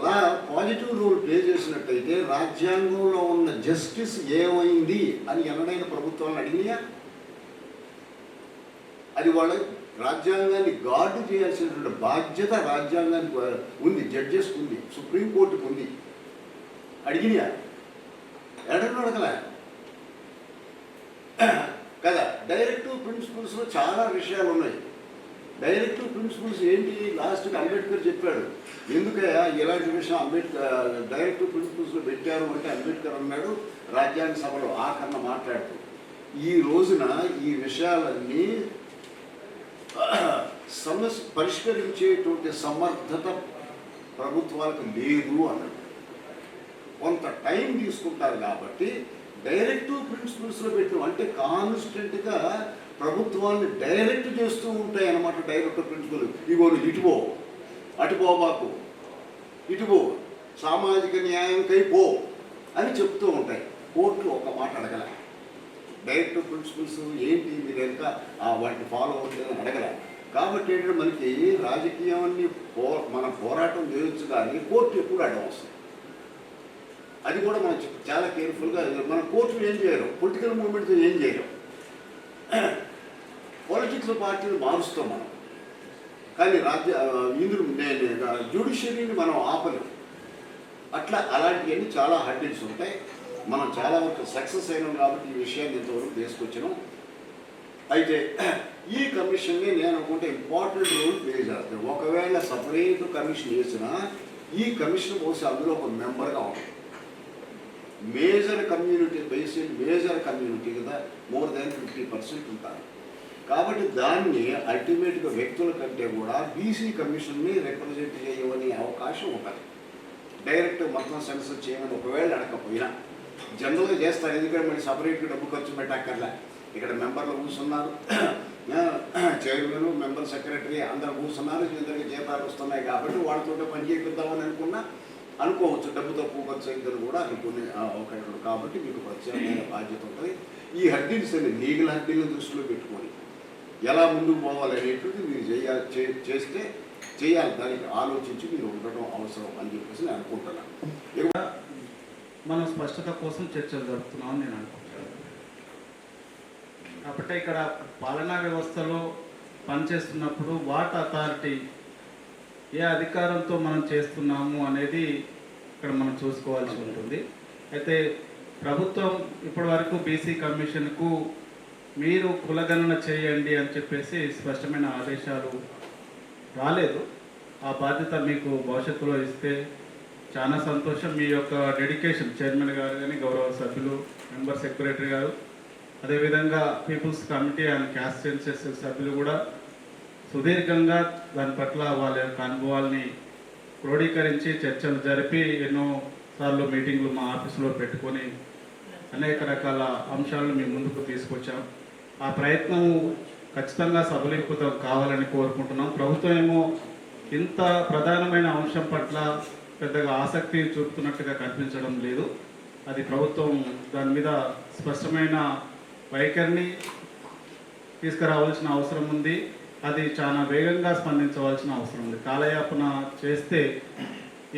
లా పాజిటివ్ రోల్ ప్లే చేసినట్టయితే రాజ్యాంగంలో ఉన్న జస్టిస్ ఏమైంది అని ఎన్నడైన ప్రభుత్వాలను అడిగినాయా? అది వాళ్ళ రాజ్యాంగాన్ని గార్డు చేయాల్సినటువంటి బాధ్యత రాజ్యాంగానికి ఉంది, జడ్జెస్కి ఉంది, సుప్రీంకోర్టుకు ఉంది. అడిగినాయా? ఎడను అడగలే కదా. డైరెక్టివ్ ప్రిన్సిపల్స్లో చాలా విషయాలు ఉన్నాయి. డైరెక్టివ్ ప్రిన్సిపల్స్ ఏంటి? లాస్ట్కి అంబేద్కర్ చెప్పాడు. ఎందుకయ్యా ఇలాంటి విషయం డైరెక్టివ్ ప్రిన్సిపల్స్లో పెట్టారు అంటే అంబేద్కర్ అన్నాడు రాజ్యాంగ సభలో ఆఖరణ మాట్లాడుతూ, ఈ రోజున ఈ విషయాలన్నీ సమస్య పరిష్కరించేటువంటి సమర్థత ప్రభుత్వాలకు లేదు అన్నాడు. కొంత టైం తీసుకుంటారు కాబట్టి డైరెక్టివ్ ప్రిన్సిపల్స్లో పెట్టిన అంటే కాన్స్టెంట్గా ప్రభుత్వాన్ని డైరెక్ట్ చేస్తూ ఉంటాయి అన్నమాట. డైరెక్ట్ ప్రిన్సిపల్ ఇగోను ఇటుపో, అటుపోబాకు, ఇటుపో, సామాజిక న్యాయంకై పో అని చెప్తూ ఉంటాయి. కోర్టులు ఒక మాట అడగల. డైరెక్టివ్ ప్రిన్సిపల్స్ ఏంటి మీరు ఎంత వాటిని ఫాలో అవ్వట్లేదని అడగల. కాబట్టి ఏంటంటే మనకి రాజకీయాన్ని మన పోరాటం చేయొచ్చు కానీ కోర్టు ఎప్పుడు అడ్డం వస్తుంది. అది కూడా మనం చాలా కేర్ఫుల్గా మన కోర్టులు ఏం చేయరు, పొలిటికల్ మూవ్మెంట్తో ఏం చేయరు. పొలిటిక్స్ పార్టీలు మారుస్తాం మనం, కానీ ఇందులో జ్యుడిషియరీని మనం ఆపలేము. అట్లా అలాంటివన్నీ చాలా హడ్డిల్స్ ఉంటాయి. మనం చాలా వరకు సక్సెస్ అయినాం కాబట్టి ఈ విషయాన్ని ఇంతవరకు తీసుకొచ్చినాం. అయితే ఈ కమిషన్ని నేను అనుకుంటే ఇంపార్టెంట్ రోల్ ప్లే చేస్తాను. ఒకవేళ సపరేట్ కమిషన్ వేసినా ఈ కమిషన్ బహుశా అందులో ఒక మెంబర్గా ఉంటుంది. మేజర్ కమ్యూనిటీ బేసిడ్ మేజర్ కమ్యూనిటీ కదా, మోర్ దాన్ 50% ఉంటారు. కాబట్టి దాన్ని అల్టిమేట్గా వ్యక్తుల కంటే కూడా బీసీ కమిషన్ని రిప్రజెంట్ చేయమనే అవకాశం ఉంటుంది. డైరెక్ట్ మొత్తం సెన్సస్ చేయమని ఒకవేళ అడగకపోయినా జనరల్గా చేస్తారు. ఎందుకంటే మళ్ళీ సపరేట్గా డబ్బు ఖర్చు పెట్టక్కర్లే. ఇక్కడ మెంబర్లు కూర్చున్నారు, చైర్మన్, మెంబర్, సెక్రటరీ అందరూ కూర్చున్నారు, ఇద్దరికి జీతాలు వస్తున్నాయి కాబట్టి వాళ్ళతో పని చేపిద్దామని అనుకోవచ్చు. డబ్బు తక్కువ ఖర్చు అయిందని కూడా అనుకునే అవకాశం. కాబట్టి మీకు ప్రత్యేకమైన బాధ్యత ఉంటుంది. ఈ హడ్డీల్స్ అని లీగల్ హడ్డీలను దృష్టిలో పెట్టుకొని ఎలా ముందుకు పోవాలి అనేటువంటిది మీరు చేయాలి. దానికి ఆలోచించి మీరు ఉండటం అవసరం అని చెప్పేసి నేను అనుకుంటున్నాను. మనం స్పష్టత కోసం చర్చలు జరుపుతున్నామని నేను అనుకుంటున్నాను. కాబట్టి ఇక్కడ పాలనా వ్యవస్థలో పనిచేస్తున్నప్పుడు వాట్ అథారిటీ, ఏ అధికారంతో మనం చేస్తున్నాము అనేది ఇక్కడ మనం చూసుకోవాల్సి ఉంటుంది. అయితే ప్రభుత్వం ఇప్పటి వరకు బీసీ కమిషన్కు మీరు కులగణన చేయండి అని చెప్పేసి స్పష్టమైన ఆదేశాలు రాలేదు. ఆ బాధ్యత మీకు భవిష్యత్తులో ఇస్తే చాలా సంతోషం. మీ యొక్క డెడికేషన్, చైర్మన్ గారు కానీ, గౌరవ సభ్యులు, మెంబర్ సెక్రటరీ గారు, అదేవిధంగా people's committee and caste census సభ్యులు కూడా సుదీర్ఘంగా దాని పట్ల వాళ్ళ యొక్క అనుభవాల్ని క్రోడీకరించి చర్చలు జరిపి ఎన్నో సార్లు మీటింగ్లు మా ఆఫీసులో పెట్టుకొని అనేక రకాల అంశాలను మీ ముందుకు తీసుకొచ్చాం. ఆ ప్రయత్నం ఖచ్చితంగా సఫలీకృతం కావాలని కోరుకుంటున్నాం. ప్రభుత్వం ఏమో ఇంత ప్రధానమైన అంశం పట్ల పెద్దగా ఆసక్తి చూపుతున్నట్టుగా కనిపించడం లేదు. అది ప్రభుత్వం దాని మీద స్పష్టమైన వైఖరిని తీసుకురావాల్సిన అవసరం ఉంది. అది చాలా వేగంగా స్పందించవలసిన అవసరం ఉంది. కాలయాపన చేస్తే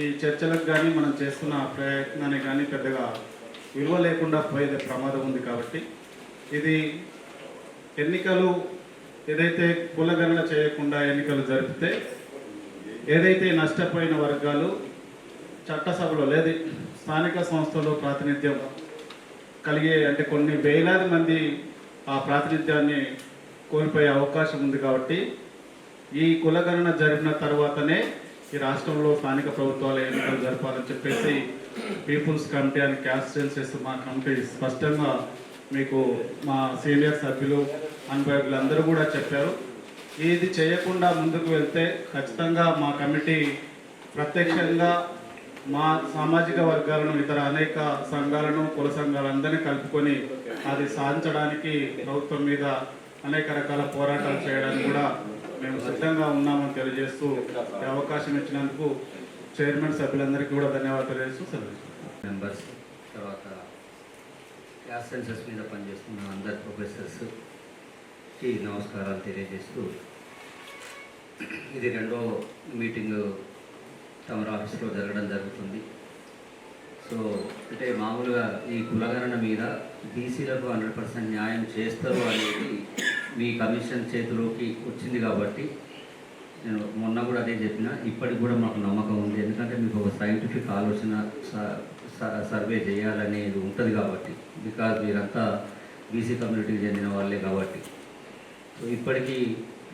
ఈ చర్చలకు కానీ మనం చేస్తున్న ప్రయత్నానికి కానీ పెద్దగా విలువ లేకుండా పోయే ప్రమాదం ఉంది. కాబట్టి ఇది ఎన్నికలు ఏదైతే కులగణన చేయకుండా ఎన్నికలు జరిపితే ఏదైతే నష్టపోయిన వర్గాలు చట్టసభలో లేదా స్థానిక సంస్థలో ప్రాతినిధ్యం కలిగే, అంటే కొన్ని వేలాది మంది ఆ ప్రాతినిధ్యాన్ని కోల్పోయే అవకాశం ఉంది. కాబట్టి ఈ కులగణన జరిపిన తర్వాతనే ఈ రాష్ట్రంలో స్థానిక ప్రభుత్వాల ఎన్నికలు జరపాలని చెప్పేసి people's committee and caste census మా కమిటీ స్పష్టంగా మీకు మా సీనియర్ సభ్యులు, అనుభవకులు అందరూ కూడా చెప్పారు. ఇది చేయకుండా ముందుకు వెళ్తే ఖచ్చితంగా మా కమిటీ ప్రత్యక్షంగా మా సామాజిక వర్గాలను, ఇతర అనేక సంఘాలను, కుల సంఘాలందరినీ కలుపుకొని అది సాధించడానికి ప్రభుత్వం మీద అనేక రకాల పోరాటాలు చేయడానికి కూడా మేము సిద్ధంగా ఉన్నామని తెలియజేస్తూ ఈ అవకాశం ఇచ్చినందుకు చైర్మన్ సభ్యులందరికీ కూడా ధన్యవాదాలు తెలియజేస్తూ సెలవు. మెంబర్స్, తర్వాత క్యాస్ట్ సెన్సస్ మీద పనిచేస్తున్న అందరు ప్రొఫెసర్స్కి నమస్కారాలు తెలియజేస్తూ, ఇది రెండో మీటింగ్ తమ ఆఫీస్లో జరగడం జరుగుతుంది. సో అంటే మామూలుగా ఈ కులగణన మీద బీసీలకు 100% న్యాయం చేస్తారు అనేది మీ కమిషన్ చేతిలోకి వచ్చింది. కాబట్టి నేను మొన్న కూడా అదే చెప్పిన, ఇప్పటికి కూడా మాకు నమ్మకం ఉంది. ఎందుకంటే మీకు ఒక సైంటిఫిక్ ఆలోచన సర్వే చేయాలనేది ఉంటుంది కాబట్టి, బికాజ్ మీరంతా బీసీ కమ్యూనిటీకి చెందిన వాళ్ళే కాబట్టి. సో ఇప్పటికీ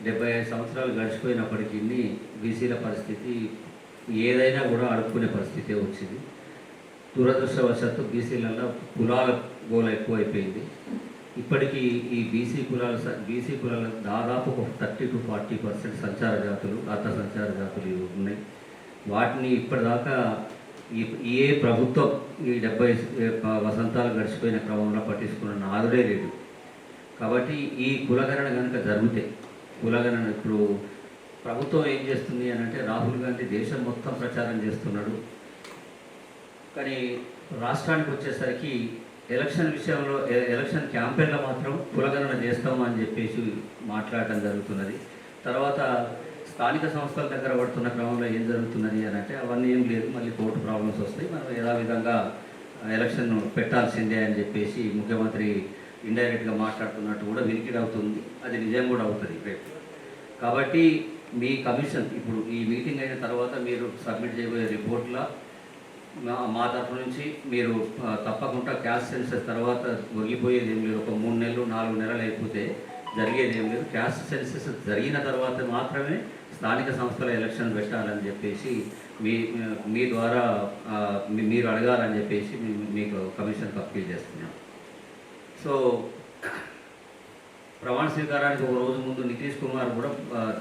75 సంవత్సరాలు గడిచిపోయినప్పటికీ బీసీల పరిస్థితి ఏదైనా కూడా అడుక్కునే పరిస్థితి వచ్చింది. దురదృష్టవశాత్తు బీసీలలో కులాల గోల ఎక్కువైపోయింది. ఇప్పటికీ ఈ బీసీ కులాల దాదాపు ఒక 30 to 40% సంచార జాతులు, అర్ధ సంచార జాతులు ఉన్నాయి. వాటిని ఇప్పటిదాకా ఏ ప్రభుత్వం ఈ 70 వసంతాలు గడిచిపోయిన క్రమంలో పట్టించుకున్న నాదుడే లేదు. కాబట్టి ఈ కులగణన కనుక జరిగితే, కులగణన ఇప్పుడు ప్రభుత్వం ఏం చేస్తుంది అని అంటే, రాహుల్ గాంధీ దేశం మొత్తం ప్రచారం చేస్తున్నాడు. కానీ రాష్ట్రానికి వచ్చేసరికి ఎలక్షన్ విషయంలో, ఎలక్షన్ క్యాంపెయిన్లో మాత్రం కులగణన చేస్తామని చెప్పేసి మాట్లాడటం జరుగుతున్నది. తర్వాత స్థానిక సంస్థల దగ్గర పడుతున్న క్రమంలో ఏం జరుగుతున్నది అని అంటే అవన్నీ ఏం లేదు, మళ్ళీ కోర్టు ప్రాబ్లమ్స్ వస్తాయి, మనం ఎలా విధంగా ఎలక్షన్ పెట్టాల్సిందే అని చెప్పేసి ముఖ్యమంత్రి ఇండైరెక్ట్గా మాట్లాడుతున్నట్టు కూడా వినికిడి అవుతుంది. అది నిజం కూడా అవుతుంది రేపు. కాబట్టి మీ కమిషన్ ఇప్పుడు ఈ మీటింగ్ అయిన తర్వాత మీరు సబ్మిట్ చేయబోయే రిపోర్ట్ల మా తరఫు నుంచి మీరు తప్పకుండా క్యాస్ట్ సెన్సస్ తర్వాత వదిలిపోయేది ఏం లేదు. ఒక 3 నెలలు 4 నెలలు అయిపోతే జరిగేది ఏం లేదు. క్యాస్ట్ సెన్సస్ జరిగిన తర్వాత మాత్రమే స్థానిక సంస్థల ఎలక్షన్ పెట్టాలని చెప్పేసి మీ ద్వారా మీరు అడగాలని చెప్పేసి మీకు కమిషన్కి అప్పీల్ చేస్తున్నాం. సో ప్రమాణ స్వీకారానికి ఒక రోజు ముందు నితీష్ కుమార్ కూడా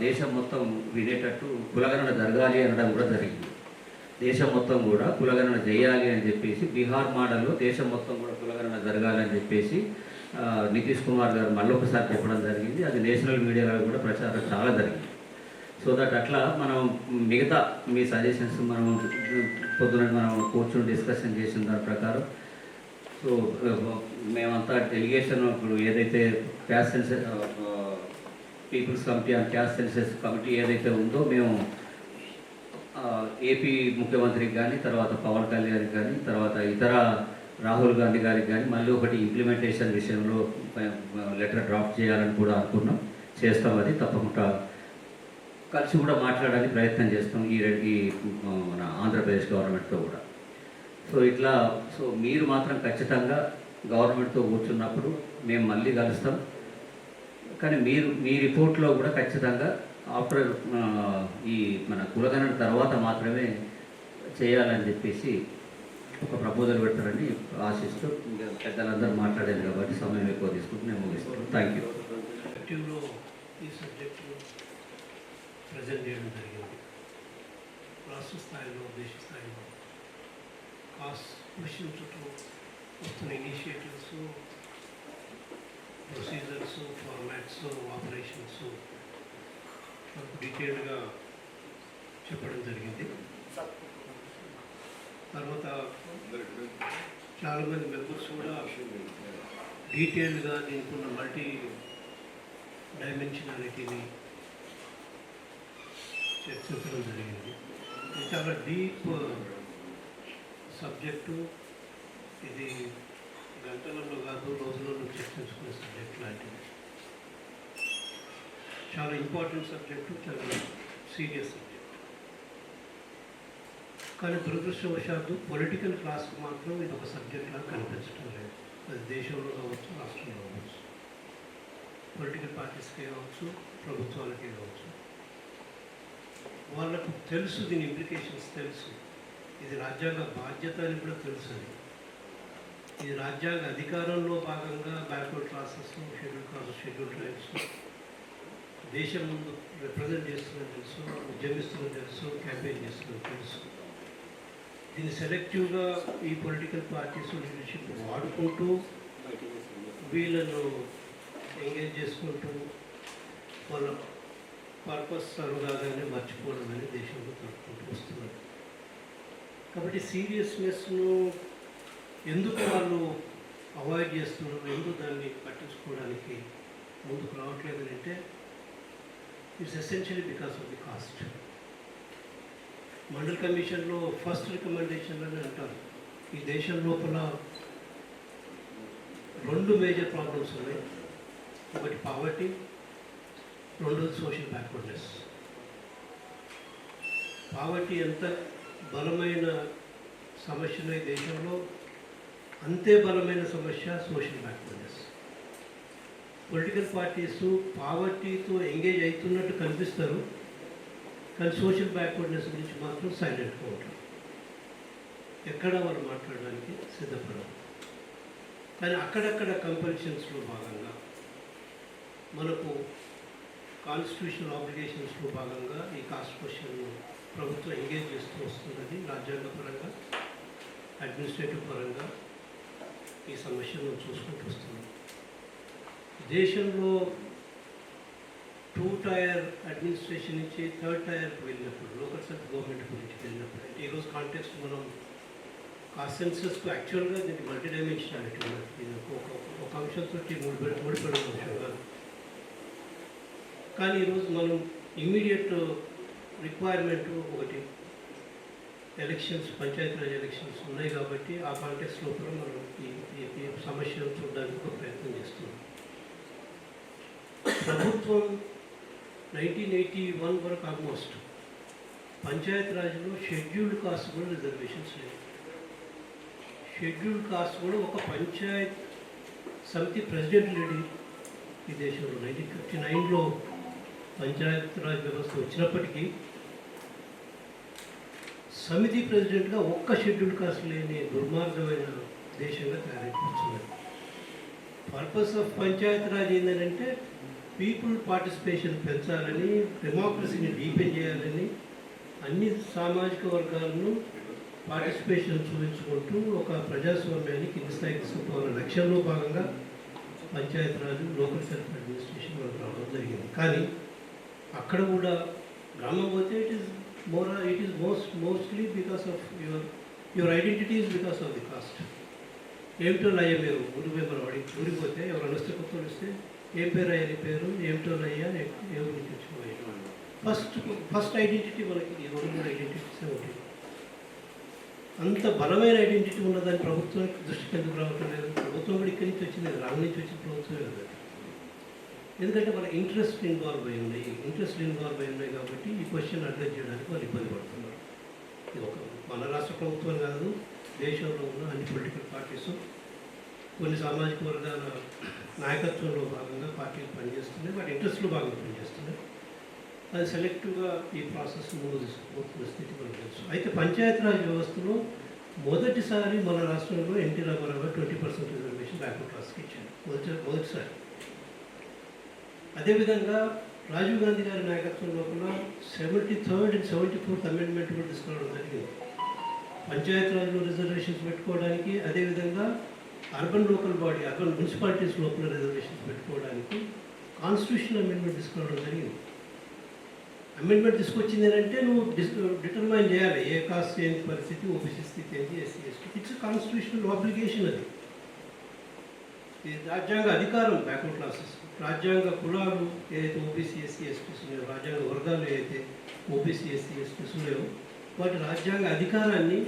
దేశం మొత్తం వినేటట్టు కులగణన జరగాలి అనడం కూడా జరిగింది. దేశం మొత్తం కూడా కులగణన చేయాలి అని చెప్పేసి బీహార్ మోడల్లో దేశం మొత్తం కూడా కులగణన జరగాలని చెప్పేసి నితీష్ కుమార్ గారు మళ్ళొకసారి చెప్పడం జరిగింది. అది నేషనల్ మీడియాలో కూడా ప్రచారం చాలా జరిగింది. సో దట్ అట్లా మనం మిగతా మీ సజెషన్స్ మనం పొద్దున మనం కూర్చొని డిస్కషన్ చేసిన దాని ప్రకారం సో మేమంతా డెలిగేషన్ ఇప్పుడు ఏదైతే caste census people's committee and caste census committee ఏదైతే ఉందో మేము ఏపీ ముఖ్యమంత్రికి కానీ తర్వాత పవన్ కళ్యాణ్కి కానీ తర్వాత ఇతర రాహుల్ గాంధీ గారికి కానీ మళ్ళీ ఒకటి ఇంప్లిమెంటేషన్ విషయంలో లెటర్ డ్రాఫ్ట్ చేయాలని కూడా అనుకున్నాం. చేస్తాం, అది తప్పకుండా కలిసి కూడా మాట్లాడడానికి ప్రయత్నం చేస్తాం ఈ మన ఆంధ్రప్రదేశ్ గవర్నమెంట్తో కూడా. సో ఇట్లా సో మీరు మాత్రం ఖచ్చితంగా గవర్నమెంట్తో కూర్చున్నప్పుడు మేము మళ్ళీ కలుస్తాం. కానీ మీ రిపోర్ట్లో కూడా ఖచ్చితంగా ఆఫ్టర్ ఈ మన కులగణన తర్వాత మాత్రమే చేయాలని చెప్పేసి ఒక ప్రపోజల్ పెడతారని ఆశిస్తూ పెద్దలందరూ మాట్లాడారు కాబట్టి సమయం ఎక్కువ తీసుకుంటూ నేను ముగిస్తాను. Thank you. యాక్టివ్లో ఈ సబ్జెక్టును ప్రజెంట్ చేయడం జరిగింది. రాష్ట్ర స్థాయిలో దేశ స్థాయిలో కాస్ట్ క్వశ్చన్ చుట్టూ వస్తున్న ఇనిషియేటివ్స్, ప్రొసీజర్స్, ఫార్మాట్స్, ఆపరేషన్స్ మనకు డీటెయిల్డ్గా చెప్పడం జరిగింది. తర్వాత చాలామంది మెంబర్స్ కూడా డీటెయిల్డ్గా దీనికున్న మల్టీ డైమెన్షనాలిటీని చర్చించడం జరిగింది. ఇది చాలా డీప్ సబ్జెక్టు. ఇది గంటలలో కాదు రోజులలో చర్చించుకునే సబ్జెక్ట్ లాంటిది. చాలా ఇంపార్టెంట్ సబ్జెక్టు, చాలా సీరియస్ సబ్జెక్ట్. కానీ దురదృష్టవశాత్తు పొలిటికల్ క్లాస్కి మాత్రం ఇది ఒక సబ్జెక్ట్ లాగా కనిపించడం లేదు. అది దేశంలో కావచ్చు, రాష్ట్రంలో కావచ్చు, పొలిటికల్ పార్టీస్కే కావచ్చు, ప్రభుత్వాలకే కావచ్చు. వాళ్ళకు తెలుసు, దీని ఇంప్లికేషన్స్ తెలుసు. ఇది రాజ్యాంగ బాధ్యత అని కూడా తెలుసు. ఇది రాజ్యాంగ అధికారంలో భాగంగా backward classes, schedule classes, schedule tribes దేశం ముందు రిప్రజెంట్ చేస్తుందని తెలుసు, ఉద్యమిస్తుందని తెలుసు, క్యాంపెయిన్ చేస్తుందని తెలుసు. దీన్ని సెలెక్టివ్గా ఈ పొలిటికల్ పార్టీస్ లీడర్షిప్ వాడుకుంటూ వీళ్ళను ఎంగేజ్ చేసుకుంటూ వాళ్ళ పర్పస్ అనురాగాన్ని మర్చిపోవడం అనేది దేశంలో తప్పుకుంటూ వస్తున్నారు. కాబట్టి సీరియస్నెస్ను ఎందుకు వాళ్ళు అవాయిడ్ చేస్తున్నారు, ఎందుకు దాన్ని పట్టించుకోవడానికి ముందుకు రావట్లేదు అంటే it's essentially because of the caste. Mandal కమిషన్లో ఫస్ట్ రికమెండేషన్ అని అంటారు, ఈ దేశం లోపల 2 మేజర్ ప్రాబ్లమ్స్ ఉన్నాయి. ఒకటి పావర్టీ, రెండోది సోషల్ బ్యాక్వర్డ్నెస్. పావర్టీ ఎంత బలమైన సమస్యలో ఈ దేశంలో, అంతే బలమైన సమస్య సోషల్ బ్యాక్వర్డ్నెస్. పొలిటికల్ పార్టీస్ పావర్టీతో ఎంగేజ్ అవుతున్నట్టు కనిపిస్తారు, కానీ సోషల్ బ్యాక్వర్డ్నెస్ గురించి మాత్రం సైలెంట్గా ఉంటారు. ఎక్కడ వాళ్ళు మాట్లాడడానికి సిద్ధపడరు. కానీ అక్కడక్కడ కంపల్షన్స్లో భాగంగా మనకు కాన్స్టిట్యూషనల్ ఆబ్లిగేషన్స్లో భాగంగా ఈ కాస్ట్ క్వశ్చన్ను ప్రభుత్వం ఎంగేజ్ చేస్తూ వస్తున్నది. రాజ్యాంగ పరంగా, అడ్మినిస్ట్రేటివ్ పరంగా ఈ సమస్యను చూసుకుంటూ వస్తుంది. దేశంలో 2 టైర్ అడ్మినిస్ట్రేషన్ నుంచి 3rd టైర్కి వెళ్ళినప్పుడు, లోకల్ సెల్ఫ్ గవర్నమెంట్ గురించి వెళ్ళినప్పుడు, అంటే ఈరోజు కాంటెక్స్ట్ మనం కాస్ట్ సెన్సస్కు యాక్చువల్గా దీనికి మల్టీ డైమెన్షనాలిటీ ఉన్నది. ఇది ఒక అంశంతో ముడిపడిన అంశం కాదు. కానీ ఈరోజు మనం ఇమీడియట్ రిక్వైర్మెంట్ ఒకటి ఎలక్షన్స్, పంచాయతీరాజ్ ఎలక్షన్స్ ఉన్నాయి కాబట్టి ఆ కాంటెక్స్ లోపల మనం ఈ సమస్యను చూడడానికి ఒక ప్రయత్నం చేస్తున్నాం. ప్రభుత్వం 1981 వరకు ఆల్మోస్ట్ పంచాయతీరాజ్లో షెడ్యూల్డ్ కాస్ట్ కూడా రిజర్వేషన్స్ లేవు. షెడ్యూల్డ్ కాస్ట్ కూడా ఒక పంచాయత్ సమితి ప్రెసిడెంట్ లేడీ ఈ దేశంలో 1959లో పంచాయతీరాజ్ వ్యవస్థ వచ్చినప్పటికీ సమితి ప్రెసిడెంట్గా ఒక్క షెడ్యూల్డ్ కాస్ట్ లేని దుర్మార్గమైన దేశంగా తయారైపోతున్నది. పర్పస్ ఆఫ్ పంచాయతీరాజ్ ఏంటంటే పీపుల్ పార్టిసిపేషన్ పెంచాలని, డెమోక్రసీని డీపెన్ చేయాలని, అన్ని సామాజిక వర్గాలను పార్టిసిపేషన్ చూపించుకుంటూ ఒక ప్రజాస్వామ్యాన్ని కింది స్థాయికి తీసుకుపోవాలనే లక్ష్యంలో భాగంగా పంచాయతీరాజ్, లోకల్ సెల్ఫ్ అడ్మినిస్ట్రేషన్ మనకు రావడం జరిగింది. కానీ అక్కడ కూడా గ్రామం పోతే it is mostly because of your identity is because of the cost. ఏమిటో అయ్యా మీరు ఊరికి పోతే ఎవరు వస్తే కొత్త వస్తే ఏం పేరు అయ్యా నీ పేరు, ఏమిటో అయ్యా ఏ ఊరి నుంచి వచ్చిపోయాయి. ఫస్ట్ ఐడెంటిటీ మనకి ఈ 2-3 ఐడెంటిటీసే ఉంటాయి. అంత బలమైన ఐడెంటిటీ ఉన్నదాన్ని ప్రభుత్వానికి దృష్టికి ఎందుకు రావటం లేదు? ప్రభుత్వం కూడా ఇక్కడి నుంచి వచ్చింది, రాళ్ళ నుంచి వచ్చిన ప్రభుత్వమే కదా. ఎందుకంటే వాళ్ళ ఇంట్రెస్ట్ ఇన్వాల్వ్ అయి ఉన్నాయి కాబట్టి ఈ క్వశ్చన్ అడ్రస్ చేయడానికి వాళ్ళు ఇబ్బంది పడుతున్నారు. ఇది ఒక మన రాష్ట్ర ప్రభుత్వం కాదు, దేశంలో ఉన్న అన్ని పొలిటికల్ పార్టీస్ కొన్ని సామాజిక వర్గాల నాయకత్వంలో భాగంగా పార్టీలు పనిచేస్తున్నాయి, వాటి ఇంట్రెస్ట్లో భాగంగా పనిచేస్తున్నాయి. అది సెలెక్టివ్గా ఈ ప్రాసెస్ ముందు తీసుకుపోతున్న స్థితి మనకు తెలుసు. అయితే పంచాయతీరాజ్ వ్యవస్థలో మొదటిసారి మన రాష్ట్రంలో ఎన్టీ రామారావు 20% రిజర్వేషన్ బ్యాక్వర్డ్ క్లాస్కి ఇచ్చారు మొదటిసారి. అదేవిధంగా రాజీవ్ గాంధీ గారి నాయకత్వం లోపల 73rd and 74th అమెండ్మెంట్ కూడా తీసుకురావడం జరిగింది. పంచాయతీరాజ్లో రిజర్వేషన్స్ పెట్టుకోవడానికి, అదేవిధంగా urban local body, urban municipalities లోపల రిజర్వేషన్స్ పెట్టుకోవడానికి కాన్స్టిట్యూషన్ అమెండ్మెంట్ తీసుకురావడం జరిగింది. అమెండ్మెంట్ తీసుకొచ్చింది ఏంటంటే నువ్వు డిటర్మైన్ చేయాలి ఏ కాస్ట్ ఏంటి పరిస్థితి, ఓబీసీ స్థితి ఏంటి, SC ST. It's constitutional obligation. అది ఇది రాజ్యాంగ అధికారం. బ్యాక్వర్డ్ క్లాసెస్ రాజ్యాంగ కులాలు ఏదైతే ఓబీసీ ఎస్సీ ఎస్టీస్ ఉన్నాయో, రాజ్యాంగ వర్గాలు ఏదైతే ఓబీసీ ఎస్సీ ఎస్టీస్ ఉన్నాయో, వాటి రాజ్యాంగ అధికారాన్ని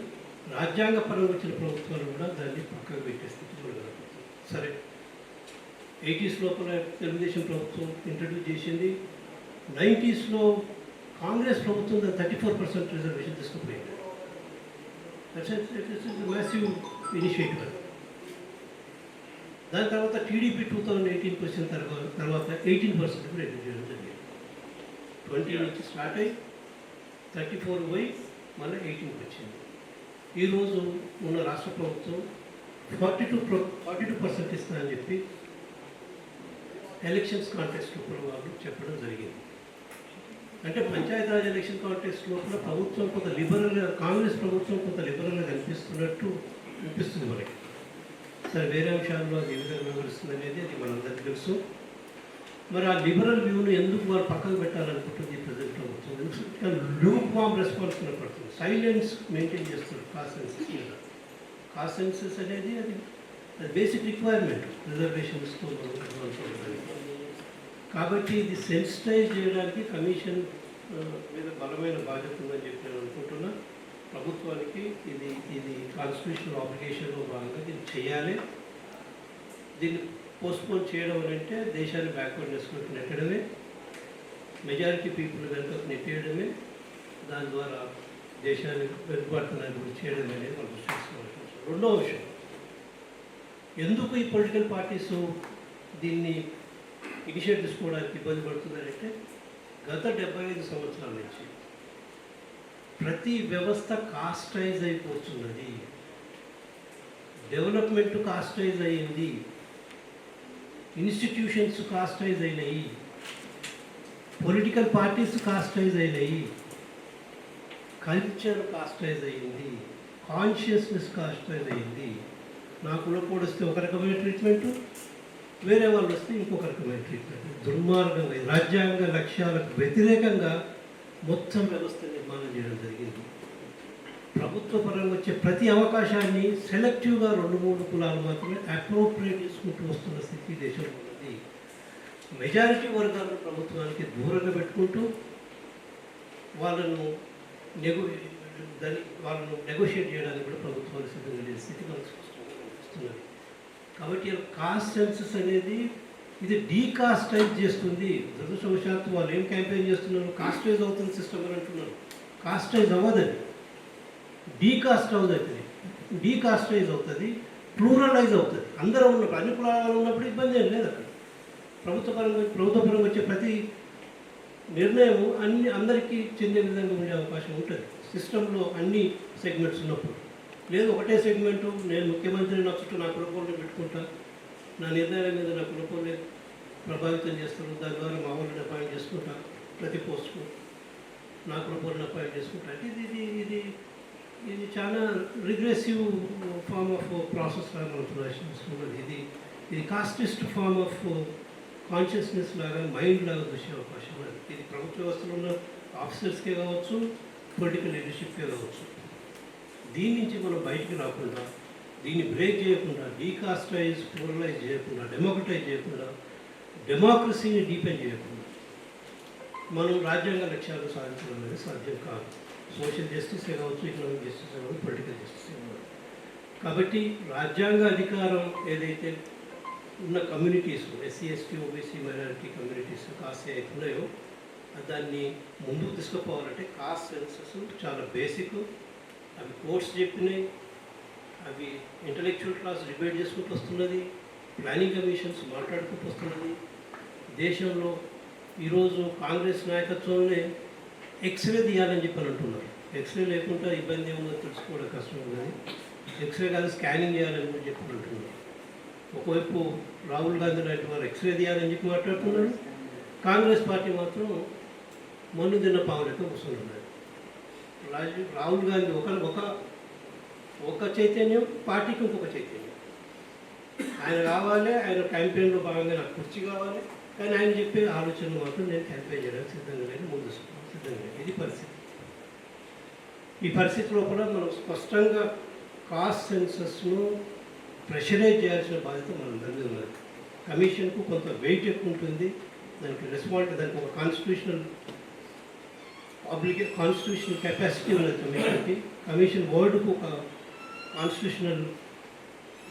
రాజ్యాంగ పరంగా వచ్చిన ప్రభుత్వాలు కూడా దాన్ని పక్కకు పెట్టే స్థితి కూడా కనపడుతుంది. సరే, 80s లోపల తెలుగుదేశం ప్రభుత్వం ఇంట్రడ్యూస్ చేసింది. 90s కాంగ్రెస్ ప్రభుత్వం దాన్ని 34% రిజర్వేషన్ తీసుకుపోయింది. Massive initiative. దాని తర్వాత టీడీపీ 2018 వచ్చిన తర్వాత 18% కూడా రిడ్యూస్ చేయడం జరిగింది. 20 నుంచి స్టార్ట్ అయ్యి 34 పోయి మళ్ళీ 18కి వచ్చింది. ఈరోజు ఉన్న రాష్ట్ర ప్రభుత్వం 42% ఇస్తానని చెప్పి ఎలక్షన్స్ కాంటెస్ట్ లోపల వాళ్ళు చెప్పడం జరిగింది. అంటే పంచాయతీరాజ్ ఎలక్షన్ కాంటెస్ట్ లోపల ప్రభుత్వం కొంత లిబరల్గా, కాంగ్రెస్ ప్రభుత్వం కొంత లిబరల్గా అనిపిస్తుంది మనకి. సరే, వేరే అంశాల్లో అది ఏ విధంగా వివరిస్తుంది అనేది అది మనందరికీ తెలుసు. మరి ఆ లిబరల్ వ్యూను ఎందుకు వాళ్ళు పక్కకు పెట్టాలనుకుంటుంది ఈ ప్రజెంట్ ప్రభుత్వం? లూక్ వామ్ రెస్పాన్స్ పడుతుంది, సైలెన్స్ మెయింటైన్ చేస్తారు కాస్ట్ సెన్సెస్ మీద. కాస్ట్ సెన్సెస్ అనేది అది బేసిక్ రిక్వైర్మెంట్ రిజర్వేషన్స్తో కాబట్టి ఇది సెన్సిటైజ్ చేయడానికి కమిషన్ మీద బలమైన బాధ్యత ఉందని చెప్పి నేను అనుకుంటున్నా. ప్రభుత్వానికి ఇది కాన్స్టిట్యూషనల్ ఆబ్లిగేషన్లో భాగంగా దీన్ని చేయాలి. దీన్ని పోస్ట్పోన్ చేయడం అంటే దేశాన్ని బ్యాక్వర్డ్నెస్లోకి నెట్టడమే, మెజారిటీ పీపుల్ వెనుకకు నెట్టేయడమే, దాని ద్వారా దేశాన్ని వెనుకబడుతున్నాన్ని కూడా చేయడం అనేది మనం చూసుకోవాల్సిన అవసరం. రెండవ విషయం, ఎందుకు ఈ పొలిటికల్ పార్టీస్ దీన్ని ఇనిషియేట్ తీసుకోవడానికి ఇబ్బంది పడుతుందంటే గత 75 సంవత్సరాల నుంచి ప్రతి వ్యవస్థ కాస్టైజ్ అయిపోతున్నది. డెవలప్మెంట్ కాస్టైజ్ అయ్యింది, ఇన్స్టిట్యూషన్స్ కాస్టైజ్ అయినాయి, పొలిటికల్ పార్టీస్ కాస్టైజ్ అయినాయి, కల్చర్ కాస్టైజ్ అయ్యింది, కాన్షియస్నెస్ కాస్టైజ్ అయ్యింది. నాకు కూడా వస్తే ఒక రకమైన ట్రీట్మెంటు, వేరే వాళ్ళు వస్తే ఇంకొక రకమైన ట్రీట్మెంట్. దుర్మార్గంగా రాజ్యాంగ లక్ష్యాలకు వ్యతిరేకంగా మొత్తం వ్యవస్థ నిర్మాణం చేయడం జరిగింది. ప్రభుత్వ పరంగా వచ్చే ప్రతి అవకాశాన్ని సెలెక్టివ్గా 2-3 కులాలు మాత్రమే అప్రోప్రియేట్ చేసుకుంటూ వస్తున్న స్థితి దేశంలో ఉన్నది. మెజారిటీ వర్గాలను ప్రభుత్వానికి దూరంగా పెట్టుకుంటూ వాళ్ళను వాళ్ళను నెగోషియేట్ చేయడానికి కూడా ప్రభుత్వాలు సిద్ధంగా లేని స్థితి మనకు స్పష్టంగా కనిపిస్తున్నది. కాబట్టి కాస్ట్ సెన్సస్ అనేది ఇది డీకాస్టైజ్ చేస్తుంది. దురదృష్టవశాత్తు వాళ్ళు ఏం క్యాంపెయిన్ చేస్తున్నారు, కాస్టైజ్ అవుతుంది సిస్టమ్ అని అంటున్నారు. కాస్టైజ్ అవ్వదండి, డీకాస్టైజ్ అవుతుంది, ప్లూరలైజ్ అవుతుంది. అందరూ ఉన్నప్పుడు, అన్ని కులాలు ఉన్నప్పుడు ఇబ్బంది ఏం లేదు. అక్కడ ప్రభుత్వపరంగా వచ్చే ప్రతి నిర్ణయం అందరికీ చెందే విధంగా ఉండే అవకాశం ఉంటుంది సిస్టంలో, అన్ని సెగ్మెంట్స్ ఉన్నప్పుడు. లేదు ఒకటే సెగ్మెంటు, నేను ముఖ్యమంత్రిని నా చుట్టూ నా కులపోలను పెట్టుకుంటా, నా నిర్ణయాల మీద నా కులపోలే ప్రభావితం చేస్తారు, దాని ద్వారా మా వాళ్ళని అపాయింట్ చేసుకుంటా, ప్రతి పోస్టుకు నా కులపోలను అపాయింట్ చేసుకుంటా అంటే ఇది చాలా రిగ్రెసివ్ ఫార్మ్ ఆఫ్ ప్రాసెస్ లాగా మనం చూడాల్సి. ఇది కాస్టిస్ట్ ఫార్మ్ ఆఫ్ కాన్షియస్నెస్ లాగా, మైండ్ లాగా చూసే అవకాశం ఉంది. ఇది ప్రభుత్వ వ్యవస్థలో ఉన్న ఆఫీసర్స్కే కావచ్చు, పొలిటికల్ లీడర్షిప్కే కావచ్చు. దీని నుంచి మనం బయటికి రాకుండా, దీన్ని బ్రేక్ చేయకుండా, డీకాస్టైజ్ ప్లూరలైజ్ చేయకుండా, డెమోక్రటైజ్ చేయకుండా, డెమోక్రసీని డీపెండ్ చేయకుండా మనం రాజ్యాంగ లక్ష్యాలు సాధించడం అనేది సాధ్యం కాదు. సోషల్ జస్టిసే కావచ్చు, ఎకనామిక్ జస్టిసే కావచ్చు, పొలిటికల్ జస్టిసే కావచ్చు. కాబట్టి రాజ్యాంగ అధికారం ఏదైతే ఉన్న communities, SC ST OBC minority communities cost ఏవైతే ఉన్నాయో దాన్ని ముందుకు తీసుకుపోవాలంటే కాస్ట్ సెన్సస్ చాలా బేసిక్. అవి కోర్ట్స్ చెప్పినాయి, అవి ఇంటలెక్చువల్ క్లాస్ డిబేట్ చేసుకుంటూ వస్తున్నది, ప్లానింగ్ కమిషన్స్ మాట్లాడుకుంటూ వస్తున్నది. దేశంలో ఈరోజు కాంగ్రెస్ నాయకత్వంలోనే ఎక్స్రే తీయాలని చెప్పని అంటున్నారు. ఎక్స్రే లేకుండా ఇబ్బంది ఏముందో తెలుసుకోవడం కష్టం ఉన్నది. ఎక్స్రే కాదు, స్కానింగ్ చేయాలని కూడా చెప్పని అంటున్నారు. ఒకవైపు రాహుల్ గాంధీ లాంటి వారు ఎక్స్రే తీయాలని చెప్పి మాట్లాడుతున్నారు, కాంగ్రెస్ పార్టీ మాత్రం మన్ను తిన్న పావులతో కూర్చున్నారు. రాహుల్ గాంధీ ఒక చైతన్యం, పార్టీకి ఇంకొక చైతన్యం. ఆయన కావాలి, ఆయన క్యాంపెయిన్లో భాగంగా నాకు కుర్చీ కావాలి, కానీ ఆయన చెప్పే ఆలోచనలు మాత్రం నేను క్యాంపెయిన్ చేయడానికి సిద్ధంగా లేని, ముందు సిద్ధంగా లేదు. ఇది పరిస్థితి. ఈ పరిస్థితి లోపల మనం స్పష్టంగా కాస్ట్ సెన్సస్ను ప్రెషరైజ్ చేయాల్సిన బాధ్యత మనందరి మీద ఉన్నది. కమిషన్కు కొంత వెయిట్ ఎక్కువ ఉంటుంది, దానికి ఒక కాన్స్టిట్యూషనల్ కెపాసిటీ ఉన్నది. కమిషన్ వర్డ్కు ఒక కాన్స్టిట్యూషనల్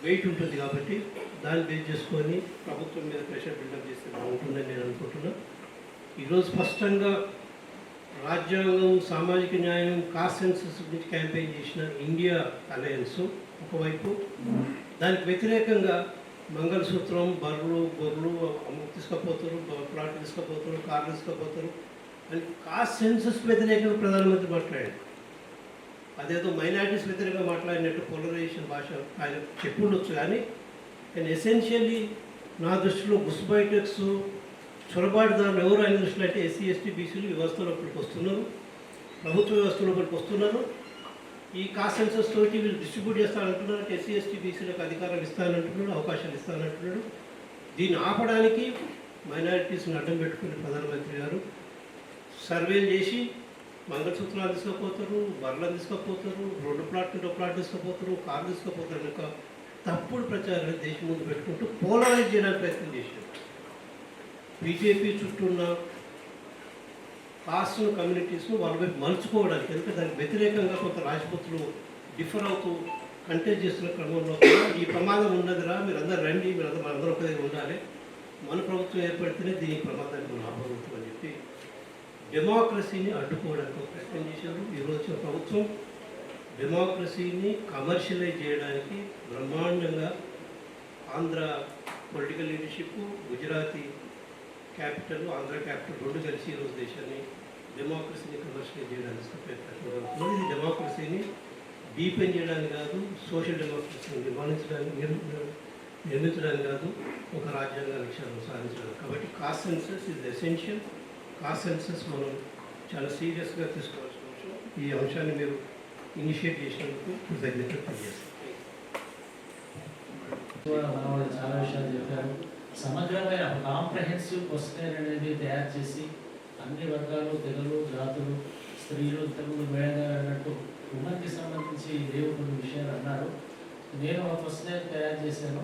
వెయిట్ ఉంటుంది. కాబట్టి దాన్ని బేస్ చేసుకొని ప్రభుత్వం మీద ప్రెషర్ బిల్డప్ చేస్తే బాగుంటుందని నేను అనుకుంటున్నా. ఈరోజు స్పష్టంగా రాజ్యాంగం, సామాజిక న్యాయం, కాస్ట్ సెన్సస్ గురించి క్యాంపెయిన్ చేసిన ఇండియా అలయన్స్ ఒకవైపు, దానికి వ్యతిరేకంగా మంగళసూత్రం, బర్రెలు, గొర్రెలు తీసుకుపోతారు, ప్లాట్లు తీసుకుపోతారు, కార్లు తీసుకుపోతారు అని కాస్ట్ సెన్సస్ వ్యతిరేకంగా ప్రధానమంత్రి మాట్లాడాడు. అదేదో మైనారిటీస్ వ్యతిరేకంగా మాట్లాడినట్టు పోలరైజేషన్ భాష ఆయన చెప్పుండొచ్చు. కానీ ఎసెన్షియల్లీ నా దృష్టిలో గుస్బైటెక్స్, చొరబాటుదారులు ఎవరు ఆయన దృష్టిలో అంటే ఎస్సీ ఎస్టీ బీసీలు వ్యవస్థ లోపలికి వస్తున్నారు, ప్రభుత్వ వ్యవస్థ లోపలికి వస్తున్నారు. ఈ కాస్ట్ సెన్సస్ తోటి వీళ్ళు డిస్ట్రిబ్యూట్ చేస్తానంటున్నారు, ఎస్సీ ఎస్టీ బీసీలకు అధికారాలు ఇస్తానంటున్నాడు, అవకాశాలు ఇస్తానంటున్నాడు. దీన్ని ఆపడానికి మైనారిటీస్ని అడ్డం పెట్టుకుని ప్రధానమంత్రి గారు సర్వేలు చేసి మంగళసూత్రాలు తీసుకుపోతారు, బర్రెలను తీసుకుపోతారు, 2 ప్లాట్లు తీసుకుపోతారు, కార్లు తీసుకుపోతారు. ఇంకా తప్పుడు ప్రచారాన్ని దేశం ముందు పెట్టుకుంటూ పోలరైజ్ చేయడానికి ప్రయత్నం చేశారు. బీజేపీ చుట్టూ ఉన్న కాస్ట్ను, కమ్యూనిటీస్ను వాళ్ళ వైపు మలుచుకోవడానికి, ఎందుకంటే దానికి వ్యతిరేకంగా కొంత రాజపుత్రులు డిఫర్ అవుతూ కంటెస్ట్ చేస్తున్న క్రమంలో ఈ ప్రమాదం ఉన్నదిరా, మీరు అందరూ రండి, మనందరూ ఒక దగ్గర ఉండాలి, మన ప్రభుత్వం ఏర్పడితేనే దీనికి ప్రమాదాన్ని మనం ఆపగలుగుతామని చెప్పి డెమోక్రసీని అడ్డుకోవడానికి ఒక ప్రయత్నం చేశారు. ఈరోజు ప్రభుత్వం డెమోక్రసీని కమర్షియలైజ్ చేయడానికి బ్రహ్మాండంగా Andhra political leadership, Gujarati capital, Andhra capital 2 కలిసి ఈరోజు దేశాన్ని డెమోక్రసీని కమర్షియలైజ్ చేయడానికి ప్రయత్నం జరుగుతుంది. ఇది డెమోక్రసీని డీపెన్ చేయడానికి కాదు, సోషల్ డెమోక్రసీని నిర్మించడానికి కాదు, ఒక రాజ్యాంగ లక్ష్యాలను సాధించడానికి. కాబట్టి cost census is essential. Cost census మనం చాలా సీరియస్గా తీసుకోవాల్సిన అంశం. ఈ అంశాన్ని మీరు ఇనిషియేట్ చేసినందుకు కృతజ్ఞతలు తెలియజేస్తాను. మనవాళ్ళు చాలా విషయాలు చెప్పారు. సమగ్రమైన కాంప్రహెన్సివ్ క్వశ్చనర్ అనేది తయారు చేసి అన్ని వర్గాలు, తెగలు, జాతులు, స్త్రీలు, తెలుగు మేళగా అన్నట్టు ఉమెన్కి సంబంధించి దేవుడు కొన్ని విషయాలు అన్నారు. నేను ఒక క్వశ్చనర్ తయారు చేశాను,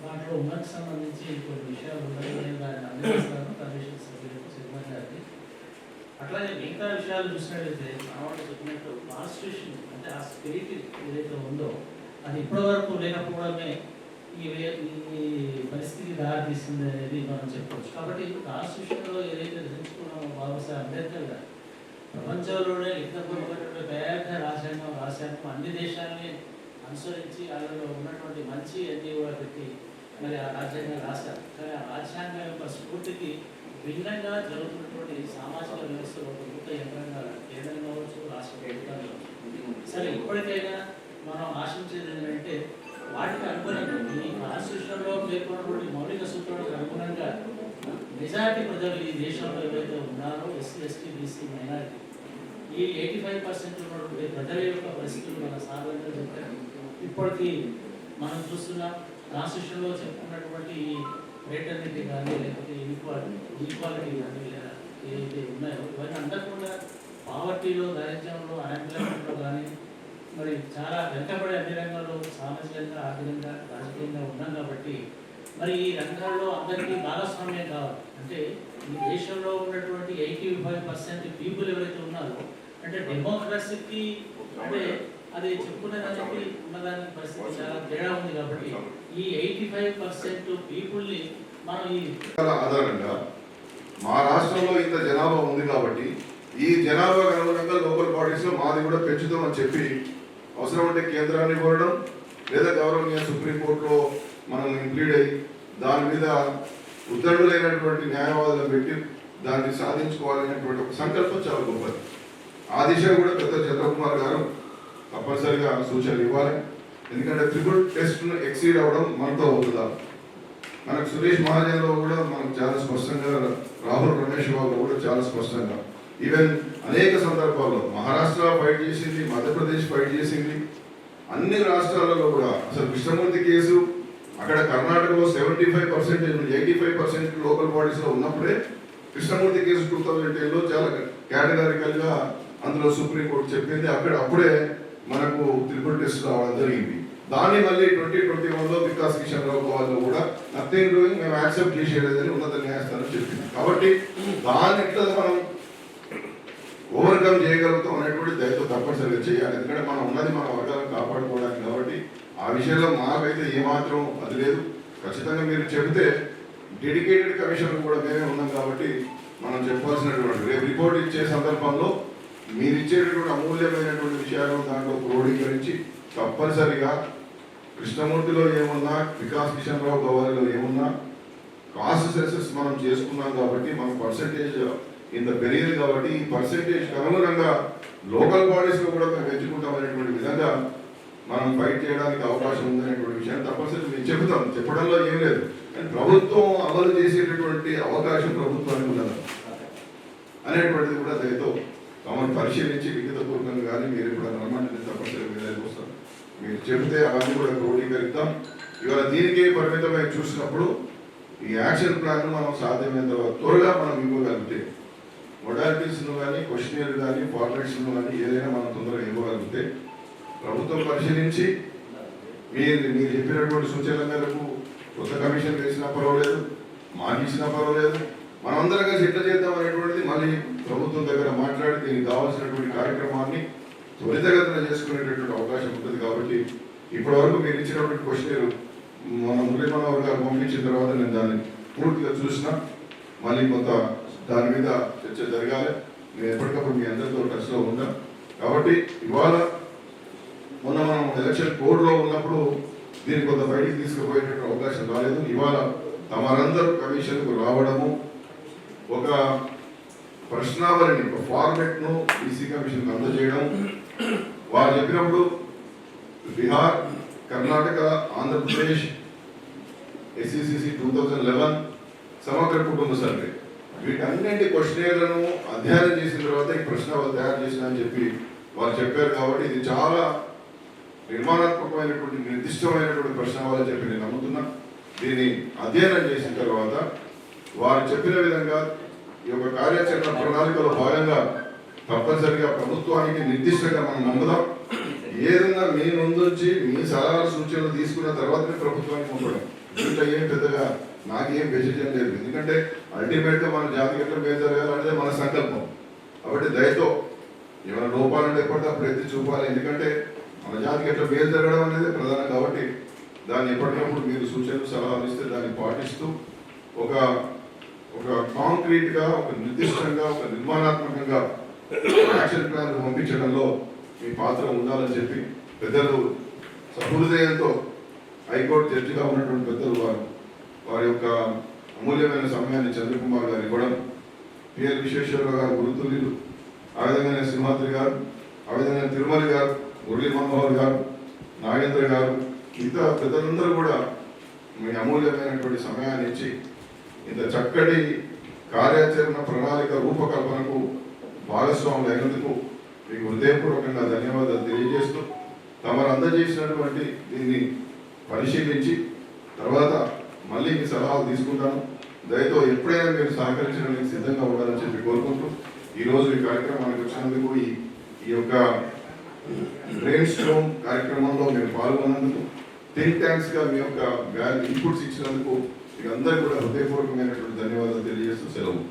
దాంట్లో ఉమెన్కి సంబంధించి కొన్ని విషయాలు ఉన్నాయి. నేను దాన్ని అందజేస్తాను కమిషన్ సభ్యులకు, సిబ్బంది గారికి. అట్లాగే మిగతా విషయాలు చూసినట్లయితే మనవాళ్ళు చెప్పినట్టు కాన్స్టిట్యూషన్ అంటే ఆ స్పిరిట్ ఏదైతే ఉందో అది ఇప్పటివరకు లేకపోవడమే ఈ పరిస్థితికి దారి తీస్తుంది అనేది మనం చెప్పవచ్చు. కాబట్టి కాన్స్టిట్యూషన్లో ఏదైతే రచించుకున్నామో బాబాసాహెబ్ అంబేద్కర్ గారు ప్రపంచంలోనే లిఖితపూర్వకమైనటువంటి పెద్ద రాజ్యాంగం రాశాను, అన్ని దేశాలని అనుసరించి అందులో ఉన్నటువంటి మంచి అన్ని కూడా పెట్టి మరి ఆ రాజ్యాంగం రాశారు. కానీ ఆ రాజ్యాంగం యొక్క స్ఫూర్తికి భిన్నంగా జరుగుతున్నటువంటి సామాజిక వ్యవస్థలో ప్రభుత్వ యంత్రాంగాలు కేంద్రం కావచ్చు, రాష్ట్ర ప్రభుత్వాలు కావచ్చు. సరే, ఇప్పటికైనా మనం ఆశించేది ఏంటంటే వాటికి అనుగుణంగా ఈ కాన్స్టిట్యూషన్లో పేర్కొన్నటువంటి మౌలిక సూత్రాలకు అనుగుణంగా మెజారిటీ ప్రజలు ఈ దేశంలో ఎవరైతే ఉన్నారో ఎస్సీ, ఎస్టీ, బీసీ, మైనారిటీ ఈ 85% ఉన్నటువంటి ప్రజల యొక్క పరిస్థితులు మన సాధారణంగా చెప్పారు. ఇప్పటికీ మనం చూస్తున్నాం కాన్స్టిట్యూషన్లో చెప్పుకున్నటువంటి ఫ్రేటర్నిటీ కానీ లేకపోతే ఈక్వాలిటీ కానీ లేదా ఏదైతే ఉన్నాయో ఇవన్నీ అందకుండా పావర్టీలో, దారిద్ర్యంలో, అన్ఎంప్లాయ్మెంట్లో కానీ మరి చాలా వెంటబడి అన్ని రంగాల్లో సామాజికంగా, ఆర్థికంగా, రాజకీయంగా ఉన్నాం. కాబట్టి మరి ఈ రంగాల్లో అందరికీ భాగస్వామ్యం కావాలి. అంటే ఈ దేశంలో ఉన్నటువంటి 85% పీపుల్ ఎవరైతే ఉన్నారో అంటే డెమోక్రసీకి అంటే అది చెప్పుకునేదానికి ఉన్నదానికి పరిస్థితి చాలా తేడా ఉంది. కాబట్టి ఈ 85% పీపుల్ని మనం ఈ ఆధారంగా మా రాష్ట్రంలో ఇంత జనాభా ఉంది కాబట్టి ఈ జనాభా అనుగుణంగా లోకల్ బాడీస్ లో మాది కూడా పెంచుతామని చెప్పి అవసరం ఉంటే కేంద్రాన్ని కోరడం లేదా గౌరవనీయ సుప్రీంకోర్టులో మనం ఇంప్లీడ్ అయ్యి దాని మీద ఉత్తర్వులైనటువంటి న్యాయవాదులను పెట్టి దాన్ని సాధించుకోవాలనేటువంటి ఒక సంకల్పం చాలా గొప్పది. ఆ దిశ కూడా పెద్ద చంద్రకుమార్ గారు తప్పనిసరిగా సూచనలు ఇవ్వాలి. ఎందుకంటే ట్రిపుల్ టెస్ట్ను ఎక్సీడ్ అవ్వడం మనతో అవుతుందా, మనకు సురేష్ మహాజన్లో కూడా మనకు చాలా స్పష్టంగా, రాహుల్ రమేష్ బాబు కూడా చాలా స్పష్టంగా, ఈవెన్ అనేక సందర్భాల్లో మహారాష్ట్ర ఫైట్ చేసింది, మధ్యప్రదేశ్ ఫైట్ చేసింది, అన్ని రాష్ట్రాలలో కూడా అసలు కృష్ణమూర్తి కేసు అక్కడ కర్ణాటకలో 75%, 85% లోకల్ బాడీస్లో ఉన్నప్పుడే కృష్ణమూర్తి కేసు 2010లో చాలా కేటగారికల్గా అందులో సుప్రీంకోర్టు చెప్పింది. అప్పుడే మనకు ట్రిపుల్ టెస్ట్ రావడం జరిగింది. దాన్ని మళ్ళీ 2021లో వికాస్ కిషన్ రావు వాళ్ళు కూడా నథింగ్ డూయింగ్, మేము యాక్సెప్ట్ చేసేదని ఉన్నత న్యాయస్థానం చెప్పింది. కాబట్టి దాన్ని ఎట్లా మనం ఓవర్కమ్ చేయగలుగుతాం అనేటువంటి దయతో తప్పనిసరిగా చేయాలి. ఎందుకంటే మనం ఉన్నది మన వర్గాలను కాపాడుకోవడానికి. కాబట్టి ఆ విషయంలో మాకైతే ఏమాత్రం అది లేదు. ఖచ్చితంగా మీరు చెబితే డెడికేటెడ్ కమిషన్ కూడా మేమే ఉన్నాం. కాబట్టి మనం చెప్పాల్సినటువంటి రేపు రిపోర్ట్ ఇచ్చే సందర్భంలో మీరు ఇచ్చేటటువంటి అమూల్యమైనటువంటి విషయాలను దాంట్లో క్రోడీకరించి తప్పనిసరిగా కృష్ణమూర్తిలో ఏమున్నా, వికాస్ కిషన్ రావు గవారిలో ఏమున్నా, కాస్ట్ సెన్సెస్ మనం చేసుకున్నాం కాబట్టి మన పర్సంటేజ్ ఇంత పెరిగింది. కాబట్టి ఈ పర్సంటేజ్ అనుగుణంగా లోకల్ బాడీస్లో కూడా మేము పెంచుకుంటాం అనేటువంటి విధంగా మనం ఫైట్ చేయడానికి అవకాశం ఉందనేటువంటి విషయాన్ని తప్పనిసరి మేము చెబుతాం. చెప్పడంలో ఏం లేదు. కానీ ప్రభుత్వం అమలు చేసేటటువంటి అవకాశం ప్రభుత్వానికి ఉండదు అనేటువంటిది కూడా దయతో తమను పరిశీలించి లిఖితపూర్వకంగా కానీ మీరు ఇప్పుడు రమ్మంటే తప్పనిసరిగా వస్తాం. మీరు చెబితే అవన్నీ కూడా క్రోడీకరిద్దాం. ఇవాళ దీనికే పరిమితమై చూసినప్పుడు ఈ యాక్షన్ ప్లాన్ మనం సాధ్యమైనంత త్వరగా మనం ఇవ్వగలిగితే, మొడాలిటీస్ను కానీ, క్వశ్చనీర్లు కానీ, ఫార్మాట్స్ను కానీ ఏదైనా మనం తొందరగా ఇవ్వగలిగితే ప్రభుత్వం పరిశీలించి మీరు చెప్పినటువంటి సూచనల మేరకు కొత్త కమిషన్ వేసినా పర్వాలేదు, మాకిచ్చినా పర్వాలేదు, మనమందరం కలిసి ఎట్లా చేద్దాం అనేటువంటిది మళ్ళీ ప్రభుత్వం దగ్గర మాట్లాడి దీనికి కావాల్సినటువంటి కార్యక్రమాన్ని త్వరితగతిన చేసుకునేటటువంటి అవకాశం ఉంటుంది. కాబట్టి ఇప్పటి వరకు మీరు ఇచ్చినటువంటి క్వశ్చనీర్ మన మురళీమనోహర్ గారు పంపించిన తర్వాత నేను దాన్ని పూర్తిగా చూసినా. మళ్ళీ కొంత దాని మీద చర్చ జరగాలి. నేను ఎప్పటికప్పుడు మీ అందరితో టచ్లో ఉన్నా. కాబట్టి ఇవాళ మొన్న మనం ఎలక్షన్ కోడ్లో ఉన్నప్పుడు దీన్ని కొంత బయటికి తీసుకుపోయేటటువంటి అవకాశం రాలేదు. ఇవాళ తమరందరూ కమిషన్కు రావడము, ఒక ప్రశ్నావళిని, ఒక ఫార్మెట్ను ఈసీ కమిషన్కు అందజేయడం, వారు చెప్పినప్పుడు బిహార్, కర్ణాటక, ఆంధ్రప్రదేశ్ SECC 2011 సమగ్ర కుటుంబ సర్వే, వీటన్నింటి క్వశ్చనీర్లను అధ్యయనం చేసిన తర్వాత ఈ ప్రశ్నావళి తయారు చేసిన అని చెప్పి వారు చెప్పారు. కాబట్టి ఇది చాలా నిర్మాణాత్మకమైనటువంటి, నిర్దిష్టమైనటువంటి ప్రశ్నావళి చెప్పి నేను నమ్ముతున్నా. దీన్ని అధ్యయనం చేసిన తర్వాత వారు చెప్పిన విధంగా ఈ యొక్క కార్యాచరణ ప్రణాళికలో భాగంగా తప్పనిసరిగా ప్రభుత్వానికి నిర్దిష్టంగా మనం నమ్ముదాం. ఏదన్నా మీ ముందుంచి మీ సలహాలు సూచనలు తీసుకున్న తర్వాతనే ప్రభుత్వానికి పంపడం. దీంట్లో ఏం పెద్దగా నాకేం బెసిషన్ లేదు. ఎందుకంటే అల్టిమేట్గా మన జాతికి ఎట్లా పేరు జరగాలనేది మన సంకల్పం. కాబట్టి దయతో ఏమైనా లోపాలను ఎప్పటికప్పుడు ఎత్తి చూపాలి. ఎందుకంటే మన జాతికి ఎట్లా మేలు జరగడం అనేది ప్రధానం కాబట్టి దాన్ని ఎప్పటికప్పుడు మీరు సూచనలు సలహాలు ఇస్తే దాన్ని పాటిస్తూ ఒక కాంక్రీట్గా, ఒక నిర్దిష్టంగా, ఒక నిర్మాణాత్మకంగా యాక్షన్ ప్లాన్ పంపించడంలో మీ పాత్ర ఉండాలని చెప్పి పెద్దలు సహృదయంతో హైకోర్టు జడ్జిగా ఉన్నటువంటి పెద్దలు వారి యొక్క అమూల్యమైన సమయాన్ని చంద్రకుమార్ గారు ఇవ్వడం, పిఎల్ విశ్వేశ్వరరావు గారు గురుతుల్యులు, ఆ విధంగా సింహాద్రి గారు, ఆ విధంగా తిరుమల గారు, మురళీ మనోహర్ గారు, నాగేంద్ర గారు, మిగతా పెద్దలందరూ కూడా మీ అమూల్యమైనటువంటి సమయాన్ని ఇచ్చి ఇంత చక్కటి కార్యాచరణ ప్రణాళిక రూపకల్పనకు భాగస్వాములు అయినందుకు మీకు హృదయపూర్వకంగా ధన్యవాదాలు తెలియజేస్తూ తమరు అందజేసినటువంటి దీన్ని పరిశీలించి తర్వాత మళ్ళీ మీ సలహాలు తీసుకుంటాను. దయతో ఎప్పుడైనా మీరు సహకరించడానికి సిద్ధంగా ఉండాలని చెప్పి కోరుకుంటూ ఈరోజు ఈ కార్యక్రమానికి వచ్చినందుకు ఈ యొక్క బ్రెయిన్ స్ట్రోమ్ కార్యక్రమంలో మీరు పాల్గొన్నందుకు, థింక్ ట్యాంక్స్గా మీ యొక్క ఇన్పుట్స్ ఇచ్చినందుకు మీకు అందరికీ కూడా హృదయపూర్వకమైనటువంటి ధన్యవాదాలు తెలియజేస్తూ సెలవు.